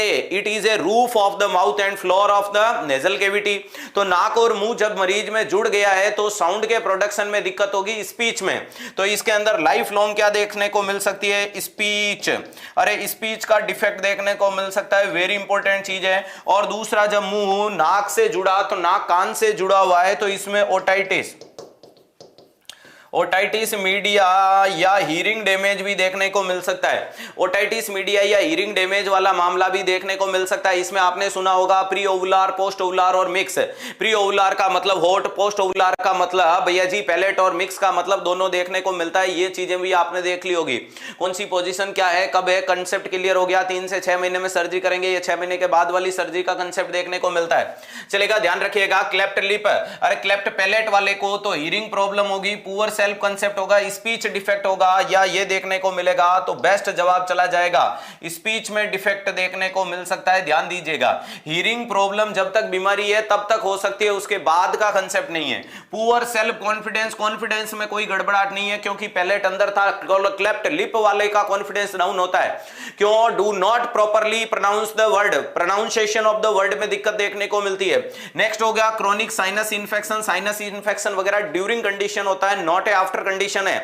a roof of the mouth and floor of the nasal cavity. तो नाक और मुंह जब मरीज में जुड़ गया है तो साउंड के प्रोडक्शन में दिक्कत होगी, स्पीच में। तो इसके अंदर लाइफ लॉन्ग क्या देखने को मिल सकती है? स्पीच। अरे स्पीच का डिफेक्ट देखने को मिल सकता है। वेरी इंपॉर्टेंट चीज है। और दूसरा, जब मुंह नाक से जुड़ा, तो नाक कान से जुड़ा हुआ है, तो इसमें ओटाइटिस मीडिया या हीरिंग डैमेज भी देखने को मिल सकता है। ओटाइटिस मीडिया या हीरिंग डैमेज वाला मामला भी देखने को मिल सकता है। इसमें आपने सुना होगा प्री ओवुलर, पोस्ट ओवुलर और मिक्स। प्री ओवुलर का मतलब होठ, पोस्ट ओवुलर का मतलब भैया जी पैलेट, और मिक्स का मतलब दोनों देखने को मिलता है। ये चीजें भी आपने देख ली होगी। कौन सी पोजीशन क्या है, कब है, कंसेप्ट क्लियर हो गया। 3 से 6 महीने में सर्जरी करेंगे, ये 6 महीने के बाद वाली सर्जरी का कंसेप्ट देखने को मिलता है। चलेगा, ध्यान रखिएगा। क्लेफ्ट लिप, अरे क्लेफ्ट पैलेट वाले को तो हीरिंग प्रॉब्लम होगी, पुअर सेल्फ कंसेप्ट होगा, स्पीच डिफेक्ट होगा, या ये देखने को मिलेगा? तो बेस्ट जवाब चला जाएगा स्पीच में डिफेक्ट देखने को मिल सकता है, ध्यान दीजिएगा। हियरिंग प्रॉब्लम जब तक बीमारी है तब तक हो सकती है, उसके बाद का कंसेप्ट नहीं है। पुअर सेल्फ कॉन्फिडेंस, कॉन्फिडेंस में कोई गड़बड़ाहट नहीं है क्योंकि पैलेट अंदर था, क्लेफ्ट लिप वाले का कॉन्फिडेंस डाउन होता है। क्यों? Do not properly pronounce the word, pronunciation of the word में दिक्कत देखने को मिलती है। नेक्स्ट हो गया chronic sinus infection, sinus infection वगैरह ड्यूरिंग कंडीशन होता है, नॉट ए आफ्टर कंडीशन है।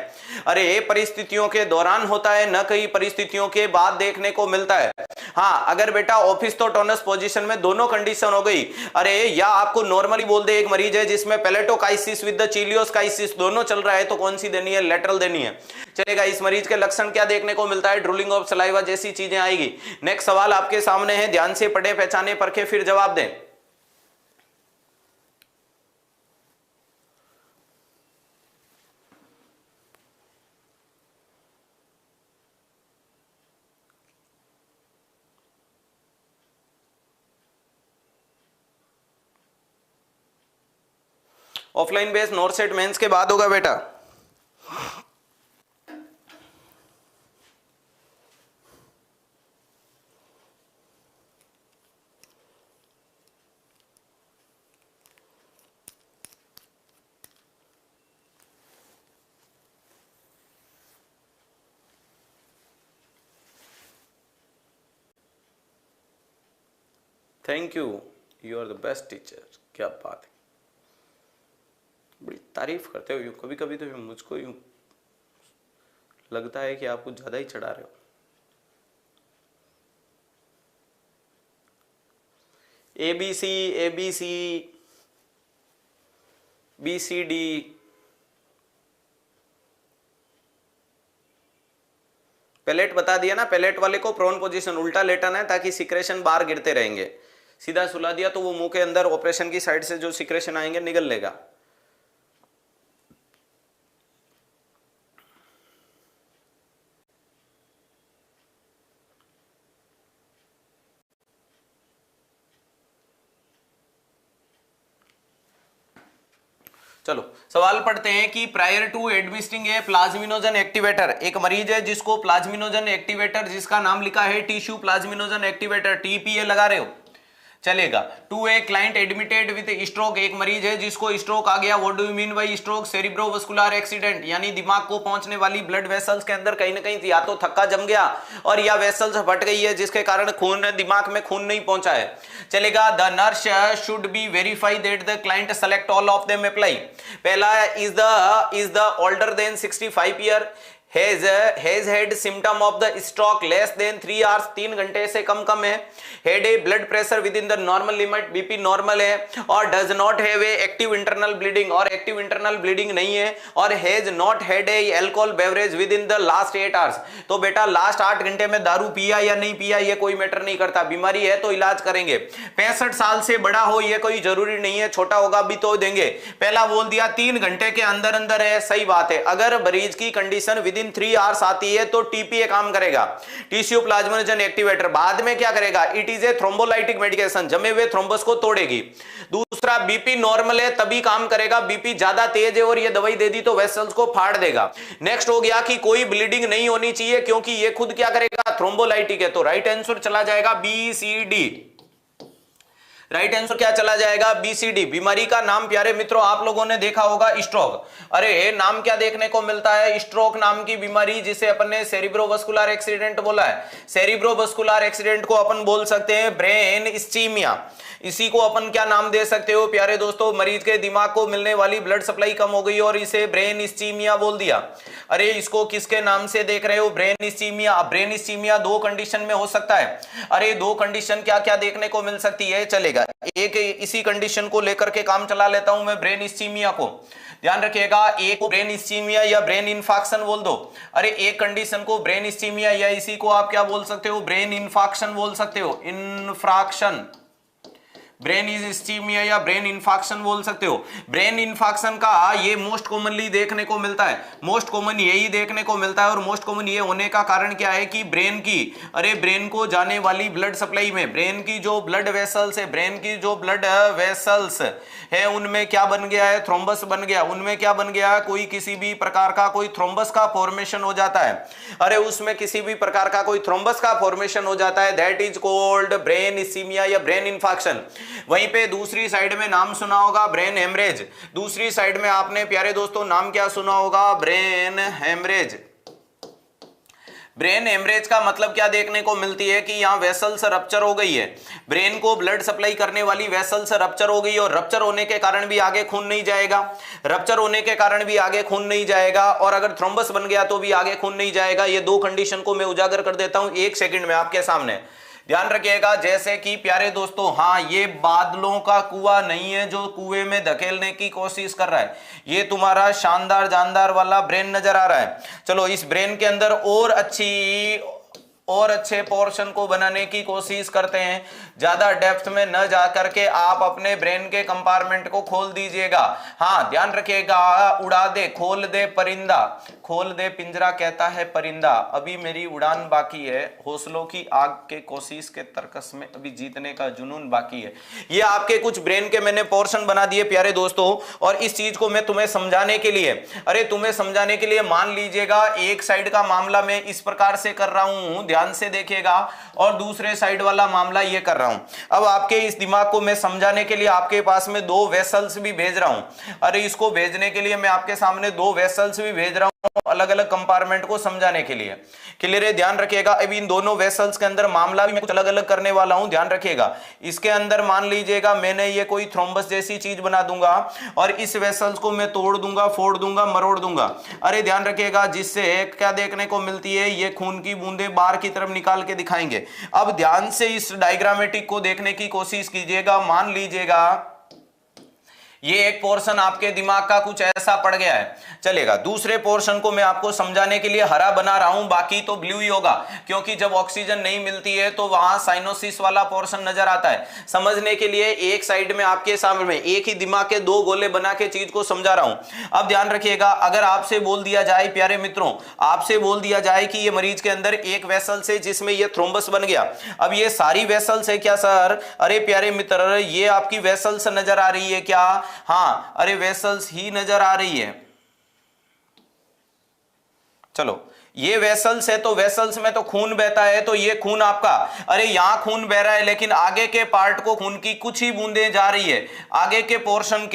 अरे परिस्थितियों के दौरान होता है, न कई परिस्थितियों के बाद देखने को मिलता है। हाँ, अगर बेटा ऑफिस तो टोनस पोजीशन में दोनों कंडीशन हो गई, अरे या आपको नॉर्मली बोल दे एक मरीज है जिसमें पेलेटोकाइसिस विद द चिलियोकाइसिस दोनों चल रहा है, तो कौन सी देनी है? लेटरल देनी है। चलेगा। इस मरीज के लक्षण क्या देखने को मिलता है? ड्रूलिंग ऑफ सलाइवा जैसी चीजें आएगी। नेक्स्ट सवाल आपके सामने है, ध्यान से पढ़े, पहचाने, परखे, फिर जवाब दें। ऑफलाइन बेस नॉर्सेट मेंस के बाद होगा बेटा। Thank you, you are the best teacher. क्या बात है, बड़ी तारीफ करते हो। यूं कभी कभी तो मुझको यूं लगता है कि आप कुछ ज्यादा ही चढ़ा रहे हो। ABC, ABC, BCD, पैलेट बता दिया ना। पैलेट वाले को प्रोन पोजीशन उल्टा लेटना है ताकि सिक्रेशन बाहर गिरते रहेंगे। सीधा सुला दिया तो वो मुंह के अंदर ऑपरेशन की साइड से जो सिक्रेशन आएंगे निकल लेगा। चलो सवाल पढ़ते हैं कि prior to administering a plasminogen activator, एक मरीज है जिसको प्लाज्मिनोजन एक्टिवेटर, जिसका नाम लिखा है टिश्यू प्लाज्मिनोजन एक्टिवेटर, TPA लगा रहे हो, चलेगा। To a client admitted with stroke, एक मरीज है जिसको स्ट्रोक आ गया। What do you mean by stroke? Cerebrovascular accident, यानी दिमाग को पहुंचने वाली ब्लड वेसल्स के अंदर कहीं ना कहीं या तो थक्का जम गया और या वेसल्स फट गई है जिसके कारण खून दिमाग में खून नहीं पहुंचा है, चलेगा। The nurse should be verify that the client select all of them apply. पहला is the older than 65 year, has had symptom of the stroke less than 3 hours, 3 घंटे से कम है, had a blood pressure within the normal limit, BP normal है, और does not have a active internal bleeding, और active internal bleeding नहीं है, और has not had a alcohol beverage within the last 8 hours। तो बेटा लास्ट 8 घंटे में दारू पिया या नहीं पिया ये कोई मैटर नहीं करता, बीमारी है तो इलाज करेंगे। 65 साल से बड़ा हो ये कोई जरूरी नहीं है, छोटा होगा भी तो देंगे। पहला बोल दिया 3 घंटे के अंदर अंदर है, सही बात है। अगर मरीज की कंडीशन विद इन 3 आवर्स आती है तो TPA काम करेगा, टिश्यू प्लाज्मिनोजन एक्टिवेटर। बाद में क्या करेगा? It is a thrombolytic medication, जमे हुए थ्रोम्बस को तोड़ेगी। दूसरा BP नॉर्मल है तभी काम करेगा, BP ज्यादा तेज है और ये दवाई दे दी तो वेसल्स को फाड़ देगा। नेक्स्ट हो गया कि कोई ब्लीडिंग नहीं होनी चाहिए क्योंकि ये खुद क्या करेगा? थ्रोम्बोलाइटिक है, तो राइट आंसर चला जाएगा BCD। राइट आंसर क्या चला जाएगा? BCD। बीमारी का नाम प्यारे मित्रों आप लोगों ने देखा होगा, स्ट्रोक। अरे नाम क्या देखने को मिलता है? स्ट्रोक नाम की बीमारी, जिसे अपन ने सेरिब्रोवास्कुलर एक्सीडेंट बोला है। सेरिब्रोवास्कुलर एक्सीडेंट को अपन बोल सकते हैं ब्रेन इस्चीमिया। इसी को अपन क्या नाम दे सकते हो प्यारे दोस्तों? मरीज के दिमाग को मिलने वाली ब्लड सप्लाई कम हो गई और इसे ब्रेन इस्चीमिया बोल दिया। अरे इसको किसके नाम से देख रहे हो? Brain ischaemia. Brain ischaemia 2 condition में हो सकता है। अरे 2 कंडीशन क्या क्या देखने को मिल सकती है? चलेगा, एक इसी कंडीशन को लेकर के काम चला लेता हूं मैं, ब्रेन इस्चीमिया को। ध्यान रखिएगा, एक को ब्रेन इस्चीमिया या ब्रेन इन्फाक्शन बोल दो। अरे एक कंडीशन को ब्रेन इस्चीमिया या इसी को आप क्या बोल सकते हो? ब्रेन इन्फाक्शन बोल सकते हो, इन्फ्राक्शन। ब्रेन इज इस्चीमिया या ब्रेन इन्फाक्शन बोल सकते हो। ब्रेन इन्फाक्शन का ये मोस्ट कॉमनली देखने को मिलता है, मोस्ट कॉमन यही देखने को मिलता है। और मोस्ट कॉमन ये होने का कारण क्या है कि ब्रेन की, ब्रेन को जाने वाली ब्लड सप्लाई में ब्रेन की जो ब्लड वेसल्स है, ब्रेन की जो ब्लड वेसल्स है उनमें क्या बन गया है, थ्रोम्बस बन गया। उनमें क्या बन गया, कोई किसी भी प्रकार का कोई थ्रोम्बस का फॉर्मेशन हो जाता है। उसमें किसी भी प्रकार का कोई थ्रोम्बस का फॉर्मेशन हो जाता है, that is called brain ischaemia या ब्रेन इन्फाक्शन। वहीं पे दूसरी साइड में नाम सुना होगा ब्रेन हेमरेज। दूसरी साइड में आपने प्यारे दोस्तों नाम क्या सुना होगा, ब्रेन हेमरेज। ब्रेन हेमरेज का मतलब क्या देखने को मिलती है कि यहां वेसल्स रप्चर हो गई है, ब्रेन को ब्लड सप्लाई करने वाली वेसल्स रप्चर हो गई, और रप्चर होने के कारण भी आगे खून नहीं जाएगा, रप्चर होने के कारण भी आगे खून नहीं जाएगा, और अगर थ्रोम्बस बन गया तो भी आगे खून नहीं जाएगा। ये दो कंडीशन को मैं उजागर कर देता हूं 1 सेकंड में आपके सामने, ध्यान रखिएगा। जैसे कि प्यारे दोस्तों, हाँ, ये बादलों का कुआं नहीं है जो कुएं में धकेलने की कोशिश कर रहा है, ये तुम्हारा शानदार जानदार वाला ब्रेन नजर आ रहा है। चलो इस ब्रेन के अंदर और अच्छे पोर्शन को बनाने की कोशिश करते हैं। ज्यादा डेप्थ में न जाकर के आप अपने ब्रेन के कंपार्टमेंट को खोल दीजिएगा। हाँ, ध्यान रखिएगा, उड़ा दे खोल दे परिंदा, खोल दे पिंजरा कहता है परिंदा, अभी मेरी उड़ान बाकी है, हौसलों की आग के कोशिश के तर्कस में अभी जीतने का जुनून बाकी है। ये आपके कुछ ब्रेन के मैंने पोर्शन बना दिए प्यारे दोस्तों, और इस चीज को मैं तुम्हें समझाने के लिए, मान लीजिएगा एक साइड का मामला मैं इस प्रकार से कर रहा हूं, ध्यान से देखिएगा, और दूसरे साइड वाला मामला ये कर रहा हूं। अब आपके इस दिमाग को मैं समझाने के लिए आपके पास में 2 वेसल्स भी भेज रहा हूं। इसको भेजने के लिए मैं आपके सामने 2 वेसल्स भी भेज रहा हूं, अलग अलग कंपार्टमेंट को समझाने के लिए। क्लियर है, ध्यान रखिएगा। अभी इन दोनों वेसल्स के अंदर मामला भी मैं कुछ अलग अलग करने वाला हूं, ध्यान रखिएगा। इसके अंदर मान लीजिएगा मैंने ये कोई थ्रोम्बस जैसी चीज बना दूंगा, और इस वेसल्स को मैं तोड़ दूंगा, फोड़ दूंगा, मरोड़ दूंगा। ध्यान रखिएगा, जिससे क्या देखने को मिलती है, ये खून की बूंदें बाहर की तरफ निकाल के दिखाएंगे। अब ध्यान से इस डायग्रामेटिक को देखने की कोशिश कीजिएगा। मान लीजिएगा ये एक पोर्शन आपके दिमाग का कुछ ऐसा पड़ गया है, चलेगा। दूसरे पोर्शन को मैं आपको समझाने के लिए हरा बना रहा हूं, बाकी तो ब्लू ही होगा, क्योंकि जब ऑक्सीजन नहीं मिलती है तो वहां साइनोसिस वाला पोर्शन नजर आता है। समझने के लिए एक साइड में आपके सामने में एक ही दिमाग के 2 गोले बना के चीज को समझा रहा हूं। अब ध्यान रखिएगा, अगर आपसे बोल दिया जाए प्यारे मित्रों, आपसे बोल दिया जाए कि ये मरीज के अंदर एक वेसल से जिसमें ये थ्रोम्बस बन गया, अब ये सारी वेसल्स है क्या सर? प्यारे मित्र, ये आपकी वेसल्स नजर आ रही है क्या? हाँ, वेसल्स ही नजर आ रही है। चलो, ये वेसल्स है तो वेसल्स में तो खून बहता है, तो ये खून आपका, यहां खून बह रहा है, लेकिन आगे के पार्ट को खून की कुछ ही बूंदें जा रही है। आगे के पोर्शन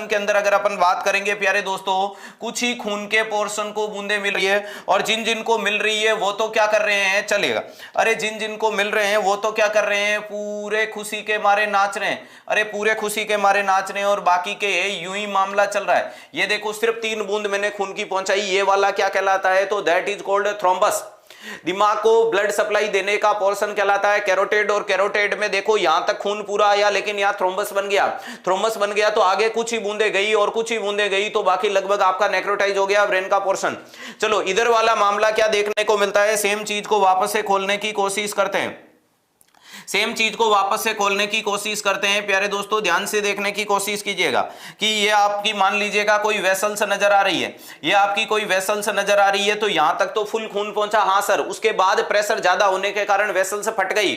के अंदर अगर अपन बात करेंगे प्यारे दोस्तों, कुछ ही खून के पोर्शन को बूंदें मिल रही है, और जिन जिन को मिल रही है वो तो क्या कर रहे हैं, चलेगा, जिन जिन को मिल रहे हैं वो तो क्या कर रहे हैं, पूरे खुशी के मारे नाच रहे हैं, पूरे खुशी के मारे नाच रहे हैं, और बाकी के यूं ही मामला चल रहा है। ये देखो, सिर्फ 3 बूंद मैंने खून की पहुंचाई, ये वाला क्या कहलाता है, तो दैट इज कॉल्ड थ्रोम्बस। दिमाग को ब्लड सप्लाई देने का पोर्शन कहलाता है कैरोटिड, और कैरोटिड में देखो यहां तक खून पूरा आया, लेकिन यहां थ्रोम्बस बन गया। थ्रोम्बस बन गया तो आगे कुछ ही बूंदे गई और कुछ ही बूंदे गई, तो बाकी लगभग आपका नेक्रोटाइज हो गया ब्रेन का पोर्शन। चलो, इधर वाला मामला क्या देखने को मिलता है, सेम चीज को वापस से खोलने की कोशिश करते हैं, सेम चीज को वापस से खोलने की कोशिश करते हैं। प्यारे दोस्तों, ध्यान से देखने की कोशिश कीजिएगा कि ये आपकी, मान लीजिएगा कोई वेसल्स नजर आ रही है, ये आपकी कोई वेसल्स नजर आ रही है, तो यहां तक तो फुल खून पहुंचा, हाँ सर। उसके बाद प्रेशर ज्यादा होने के कारण वेसल्स फट गई।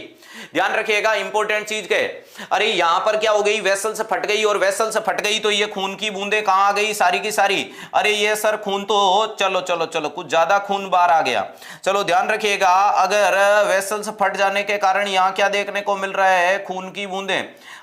ध्यान रखिएगा, इंपॉर्टेंट चीज के, यहां पर क्या हो गई, वेसल्स फट गई, और वेसल्स फट गई तो ये खून की बूंदें कहां आ गई, सारी की सारी। ये सर खून तो, चलो चलो चलो, कुछ ज्यादा खून बाहर आ गया। चलो ध्यान रखिएगा, अगर वेसल्स फट जाने के कारण यहां क्या देखने को मिल रहा है, खून की बूंदें।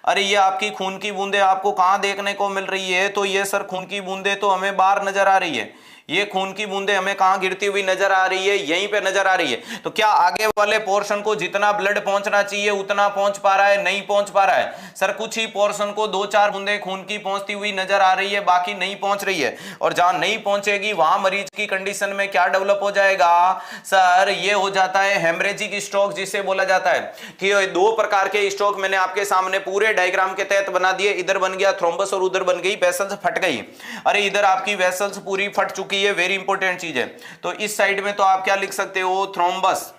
ये आपकी खून की बूंदें आपको कहां देखने को मिल रही है, तो ये सर खून की बूंदें तो हमें बाहर नजर आ रही है। ये खून की बूंदें हमें कहां गिरती हुई नजर आ रही है, यहीं पे नजर आ रही है। तो क्या आगे वाले पोर्शन को जितना ब्लड पहुंचना चाहिए उतना पहुंच पा रहा है? नहीं पहुंच पा रहा है सर। कुछ ही पोर्शन को 2-4 बूंदें खून की पहुंचती हुई नजर आ रही है, बाकी नहीं पहुंच रही है। और जहां नहीं पहुंचेगी वहां मरीज की कंडीशन में क्या डेवलप हो जाएगा सर, ये हो जाता है हेमरेजिक स्ट्रोक, जिसे बोला जाता है। ठीक है, 2 प्रकार के स्ट्रोक मैंने आपके सामने पूरे डायग्राम के तहत बना दिए। इधर बन गया थ्रोम्बस और उधर बन गई वेसल्स फट गई। इधर आपकी वेसल्स पूरी फट चुकी, ये वेरी इंपॉर्टेंट चीज है। तो इस साइड में तो आप क्या लिख सकते हो, थ्रोम्बस।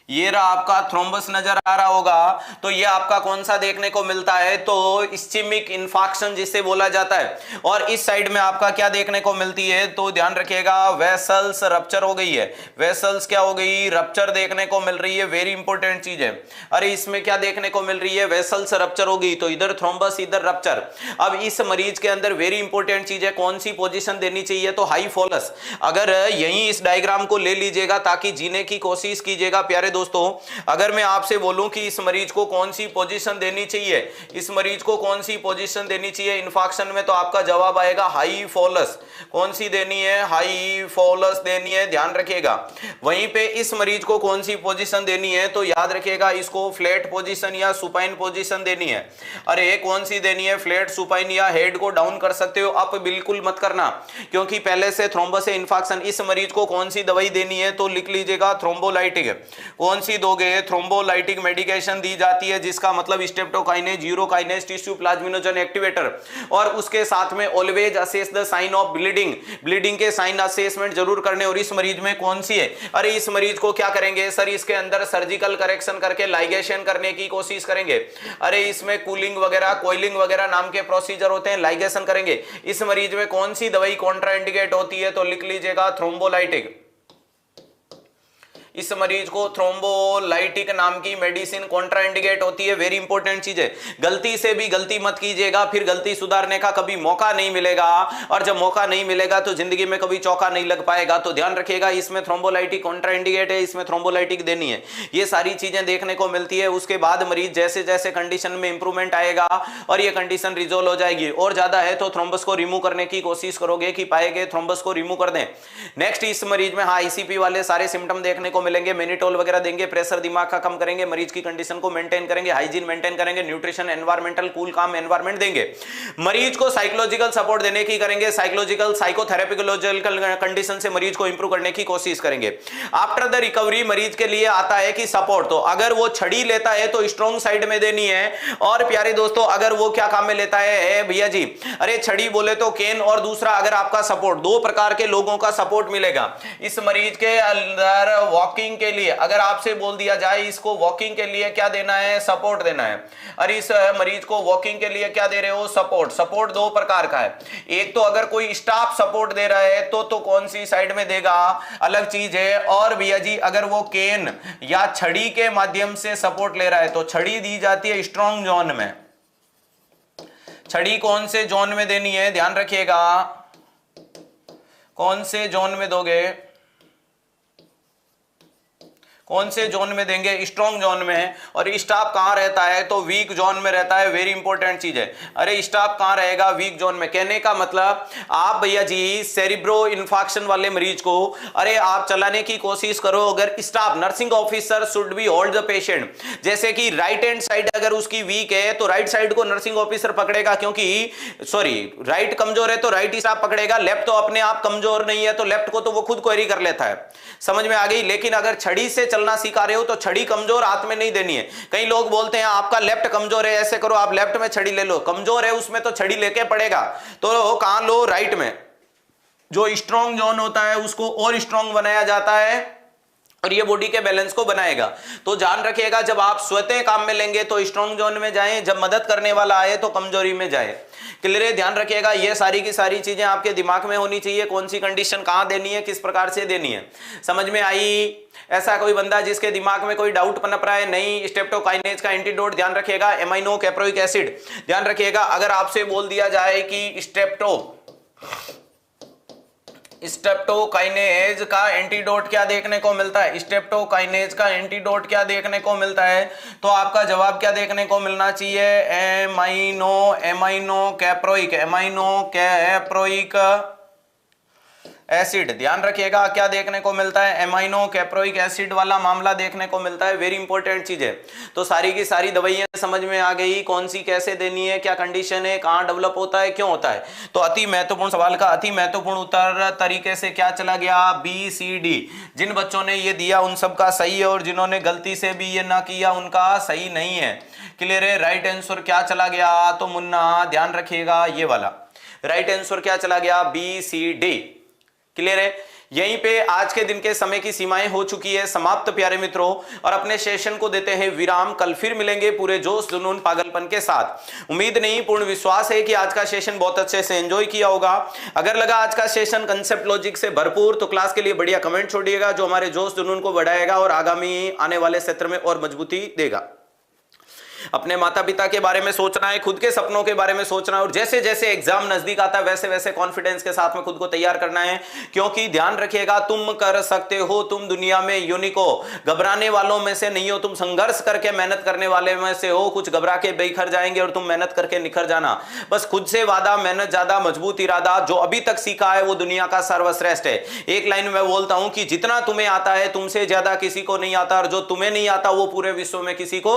ये रहा आपका थ्रोम्बस नजर आ रहा होगा। तो ये आपका कौन सा देखने को मिलता है, तो इस्चेमिक इन्फाक्शन जिसे बोला जाता है। और इस साइड में आपका क्या देखने को मिलती है, तो ध्यान रखिएगा वेसल्स रप्चर हो गई है, वेसल्स क्या हो गई, रप्चर देखने को मिल रही है, वेरी इंपॉर्टेंट चीज है। अरे इसमें क्या देखने को मिल रही है, वेसल्स रप्चर हो गई, तो इधर थ्रोम्बस इधर रप्चर। अब इस मरीज के अंदर वेरी इंपॉर्टेंट चीज है, कौन सी पोजीशन देनी चाहिए, तो हाई फोलस। अगर यहीं इस डायग्राम को ले लीजिएगा ताकि जीने की कोशिश कीजिएगा प्यारे दोस्तों। अगर मैं आपसे बोलूं कि इस मरीज को कौन सी पोजीशन देनी चाहिए, इस मरीज को कौन सी पोजीशन देनी चाहिए इन्फॉक्शन में, तो आपका जवाब आएगा हाई फोलस। कौन सी देनी है, हाई फोलस देनी है, ध्यान रखिएगा। वहीं पे इस मरीज को कौन सी पोजीशन देनी है, तो याद रखिएगा इसको फ्लैट पोजीशन या सुपाइन पोजीशन देनी है। अरे कौन सी देनी है, फ्लैट, सुपाइन या हेड को डाउन कर सकते हो, अप बिल्कुल मत करना क्योंकि पहले से थ्रोम्बस है इन्फॉक्शन। इस मरीज को कौन सी दवाई देनी है, तो लिख लीजिएगा थ्रोम्बोलाइटिक। कौन सी दोगे, थ्रोम्बोलाइटिक मेडिकेशन दी जाती है जिसका मतलब streptokinase, urokinase, tissue plasminogen activator. और उसके साथ में always assess the sign of bleeding, bleeding के साइन असेसमेंट जरूर करने। और इस मरीज में कौन सी है, अरे इस मरीज को क्या करेंगे सर, इसके अंदर सर्जिकल करेक्शन करके लाइगेशन करने की कोशिश करेंगे। अरे इसमें कूलिंग वगैरह, कोइलिंग वगैरह नाम के प्रोसीजर होते हैं, लाइगेशन करेंगे। इस मरीज में कौन सी दवाई कॉन्ट्राइंडिकेट होती है, तो लिख लीजिएगा थ्रोम्बोलाइटिक। इस मरीज को थ्रोम्बोलाइटिक नाम की मेडिसिन कॉन्ट्राइंडिकेट होती है, वेरी इंपॉर्टेंट चीज है। गलती से भी गलती मत कीजिएगा, फिर गलती सुधारने का कभी मौका नहीं मिलेगा, और जब मौका नहीं मिलेगा तो जिंदगी में कभी चौका नहीं लग पाएगा। तो ध्यान रखिएगा इसमें थ्रोम्बोलाइटिक कॉन्ट्राइंडिकेट है, इसमें थ्रोम्बोलाइटिक देनी है। ये सारी चीजें देखने को मिलती है। उसके बाद मरीज जैसे जैसे कंडीशन में इंप्रूवमेंट आएगा और ये कंडीशन रिजोल्व हो जाएगी, और ज्यादा है तो थ्रोम्बस को रिमूव करने की कोशिश करोगे कि पाएगे थ्रोम्बस को रिमूव कर दें। नेक्स्ट इस मरीज में आईसीपी वाले सारे सिम्टम देखने को मिलेंगे, मेनिटोल वगैरह देंगे, प्रेशर दिमाग का कम करेंगे, मरीज की कंडीशन को मेंटेन करेंगे, हाइजीन मेंटेन करेंगे, न्यूट्रिशन, एनवायरमेंटल कूल काम एनवायरमेंट देंगे। मरीज को साइकोलॉजिकल सपोर्ट देने की करेंगे, साइकोलॉजिकल साइकोथेरेपिकल कंडीशन से मरीज को इंप्रूव करने की कोशिश करेंगे। आफ्टर द रिकवरी मरीज के लिए आता है कि सपोर्ट, तो अगर वो छड़ी लेता है तो स्ट्रॉन्ग साइड में देनी है। और प्यारे दोस्तों अगर वो क्या काम में लेता है भैया जी, अरे छड़ी बोले तो केन, और दूसरा अगर आपका सपोर्ट, दो प्रकार के लोगों का सपोर्ट मिलेगा इस मरीज के अंदर। वॉकिंग के लिए अगर आपसे बोल दिया जाए इसको वॉकिंग के लिए क्या देना है, सपोर्ट देना है। अरे इस मरीज को वॉकिंग के लिए क्या दे रहे हो, सपोर्ट। सपोर्ट दो प्रकार का है, एक तो अगर कोई स्टाफ सपोर्ट दे रहा है तो कौन सी साइड में देगा, अलग चीज है। और भैया जी अगर वो केन या छड़ी के माध्यम से सपोर्ट ले रहा है तो छड़ी दी जाती है स्ट्रॉन्ग जोन में। छड़ी कौन से जोन में देनी है, ध्यान रखिएगा, कौन से जोन में दोगे, कौन से जोन में देंगे, स्ट्रॉन्ग जोन में है। और स्टाफ कहां रहता है, तो वीक जोन में रहता है, वेरी इंपॉर्टेंट चीज है। अरे स्टाफ कहां रहेगा, वीक जोन में। कहने का मतलब आप भैया जी सेरिब्रो इन्फॉक्शन वाले मरीज को अरे आप चलाने की कोशिश करो, अगर staff nursing officer should be hold the patient. जैसे कि राइट हैंड साइड अगर उसकी वीक है तो राइट साइड को नर्सिंग ऑफिसर पकड़ेगा, क्योंकि सॉरी राइट कमजोर है तो राइट स्टाफ पकड़ेगा, लेफ्ट तो अपने आप कमजोर नहीं है तो लेफ्ट को तो वो खुद क्वेरी कर लेता है, समझ में आ गई। लेकिन अगर छड़ी से चलना सिखा रहे हो तो छड़ी कमजोर हाथ में नहीं देनी है। कई लोग बोलते हैं आपका लेफ्ट कमजोर है, ऐसे करो आप लेफ्ट में छड़ी ले लो, कमजोर है उसमें तो छड़ी लेके पड़ेगा, तो कहां लो, राइट में। जो स्ट्रॉन्ग जोन होता है उसको और स्ट्रॉन्ग बनाया जाता है और ये बॉडी के बैलेंस को बनाएगा। तो ध्यान रखिएगा जब आप स्वतः काम में लेंगे तो स्ट्रॉन्ग जोन में जाएं, जब मदद करने वाला आए तो कमजोरी में जाए। क्लियर है, ध्यान रखिएगा ये सारी की सारी चीजें आपके दिमाग में होनी चाहिए, कौन सी कंडीशन कहां देनी है, किस प्रकार से देनी है, समझ में आई। ऐसा कोई बंदा जिसके दिमाग में कोई डाउट पनप रहा है, नहीं स्ट्रेप्टोकाइनेज का एंटीडोट ध्यान रखिएगा एमाइनो कैप्रोइक एसिड। ध्यान रखिएगा अगर आपसे बोल दिया जाए कि स्ट्रेप्टोकाइनेज का एंटीडोट क्या देखने को मिलता है, स्ट्रेप्टोकाइनेज का एंटीडोट क्या देखने को मिलता है, तो आपका जवाब क्या देखने को मिलना चाहिए, एमाइनो कैप्रोइक एसिड। ध्यान रखिएगा क्या देखने को मिलता है, एमाइनो कैप्रोइक एसिड वाला मामला देखने को मिलता है, वेरी इंपॉर्टेंट चीज है। तो सारी की सारी दवाइयां समझ में आ गई, कौन सी कैसे देनी है, क्या कंडीशन है, कहां डेवलप होता है, क्यों होता है। तो अति महत्वपूर्ण सवाल का अति महत्वपूर्ण उत्तर तरीके से क्या चला गया, BCD। जिन बच्चों ने ये दिया उन सबका सही है और जिन्होंने गलती से भी ये ना किया उनका सही नहीं है। क्लियर है, राइट आंसर क्या चला गया, तो मुन्ना ध्यान रखिएगा ये वाला राइट आंसर क्या चला गया, BCD। क्लियर है, यहीं पे आज के दिन के समय की सीमाएं हो चुकी है समाप्त प्यारे मित्रों, और अपने सेशन को देते हैं विराम। कल फिर मिलेंगे पूरे जोश जुनून पागलपन के साथ। उम्मीद नहीं पूर्ण विश्वास है कि आज का सेशन बहुत अच्छे से एंजॉय किया होगा। अगर लगा आज का सेशन कंसेप्ट लॉजिक से भरपूर तो क्लास के लिए बढ़िया कमेंट छोड़िएगा, जो हमारे जोश जुनून को बढ़ाएगा और आगामी आने वाले सत्र में और मजबूती देगा। अपने माता पिता के बारे में सोचना है, खुद के सपनों के बारे में सोचना है, और जैसे जैसे एग्जाम नजदीक आता है वैसे वैसे कॉन्फिडेंस के साथ में खुद को तैयार करना है। क्योंकि ध्यान रखिएगा, तुम कर सकते हो, तुम दुनिया में यूनिक हो, घबराने वालों में से नहीं हो, तुम संघर्ष करके मेहनत करने वाले में से हो। कुछ घबरा के बेखर जाएंगे और तुम मेहनत करके निखर जाना। बस खुद से वादा, मेहनत ज्यादा, मजबूत इरादा, जो अभी तक सीखा है वो दुनिया का सर्वश्रेष्ठ है। एक लाइन में बोलता हूं कि जितना तुम्हें आता है तुमसे ज्यादा किसी को नहीं आता, और जो तुम्हें नहीं आता वो पूरे विश्व में किसी को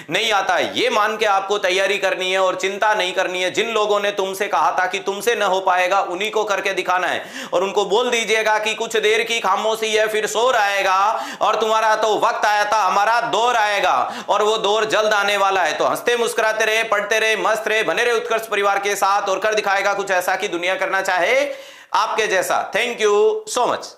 नहीं आता। ये मान के आपको तैयारी करनी है और चिंता नहीं करनी है। जिन लोगों ने तुमसे कहा था कि तुमसे न हो पाएगा, उन्हीं को करके दिखाना है, और उनको बोल दीजिएगा कि कुछ देर की खामोशी है, फिर शोर आएगा, और तुम्हारा तो वक्त आया था, हमारा दौर आएगा, और वो दौर जल्द आने वाला है। तो हंसते मुस्कुराते रहे, पढ़ते रहे, मस्त रहे, बने रहे उत्कर्ष परिवार के साथ, और कर दिखाएगा कुछ ऐसा कि दुनिया करना चाहे आपके जैसा। Thank you so much.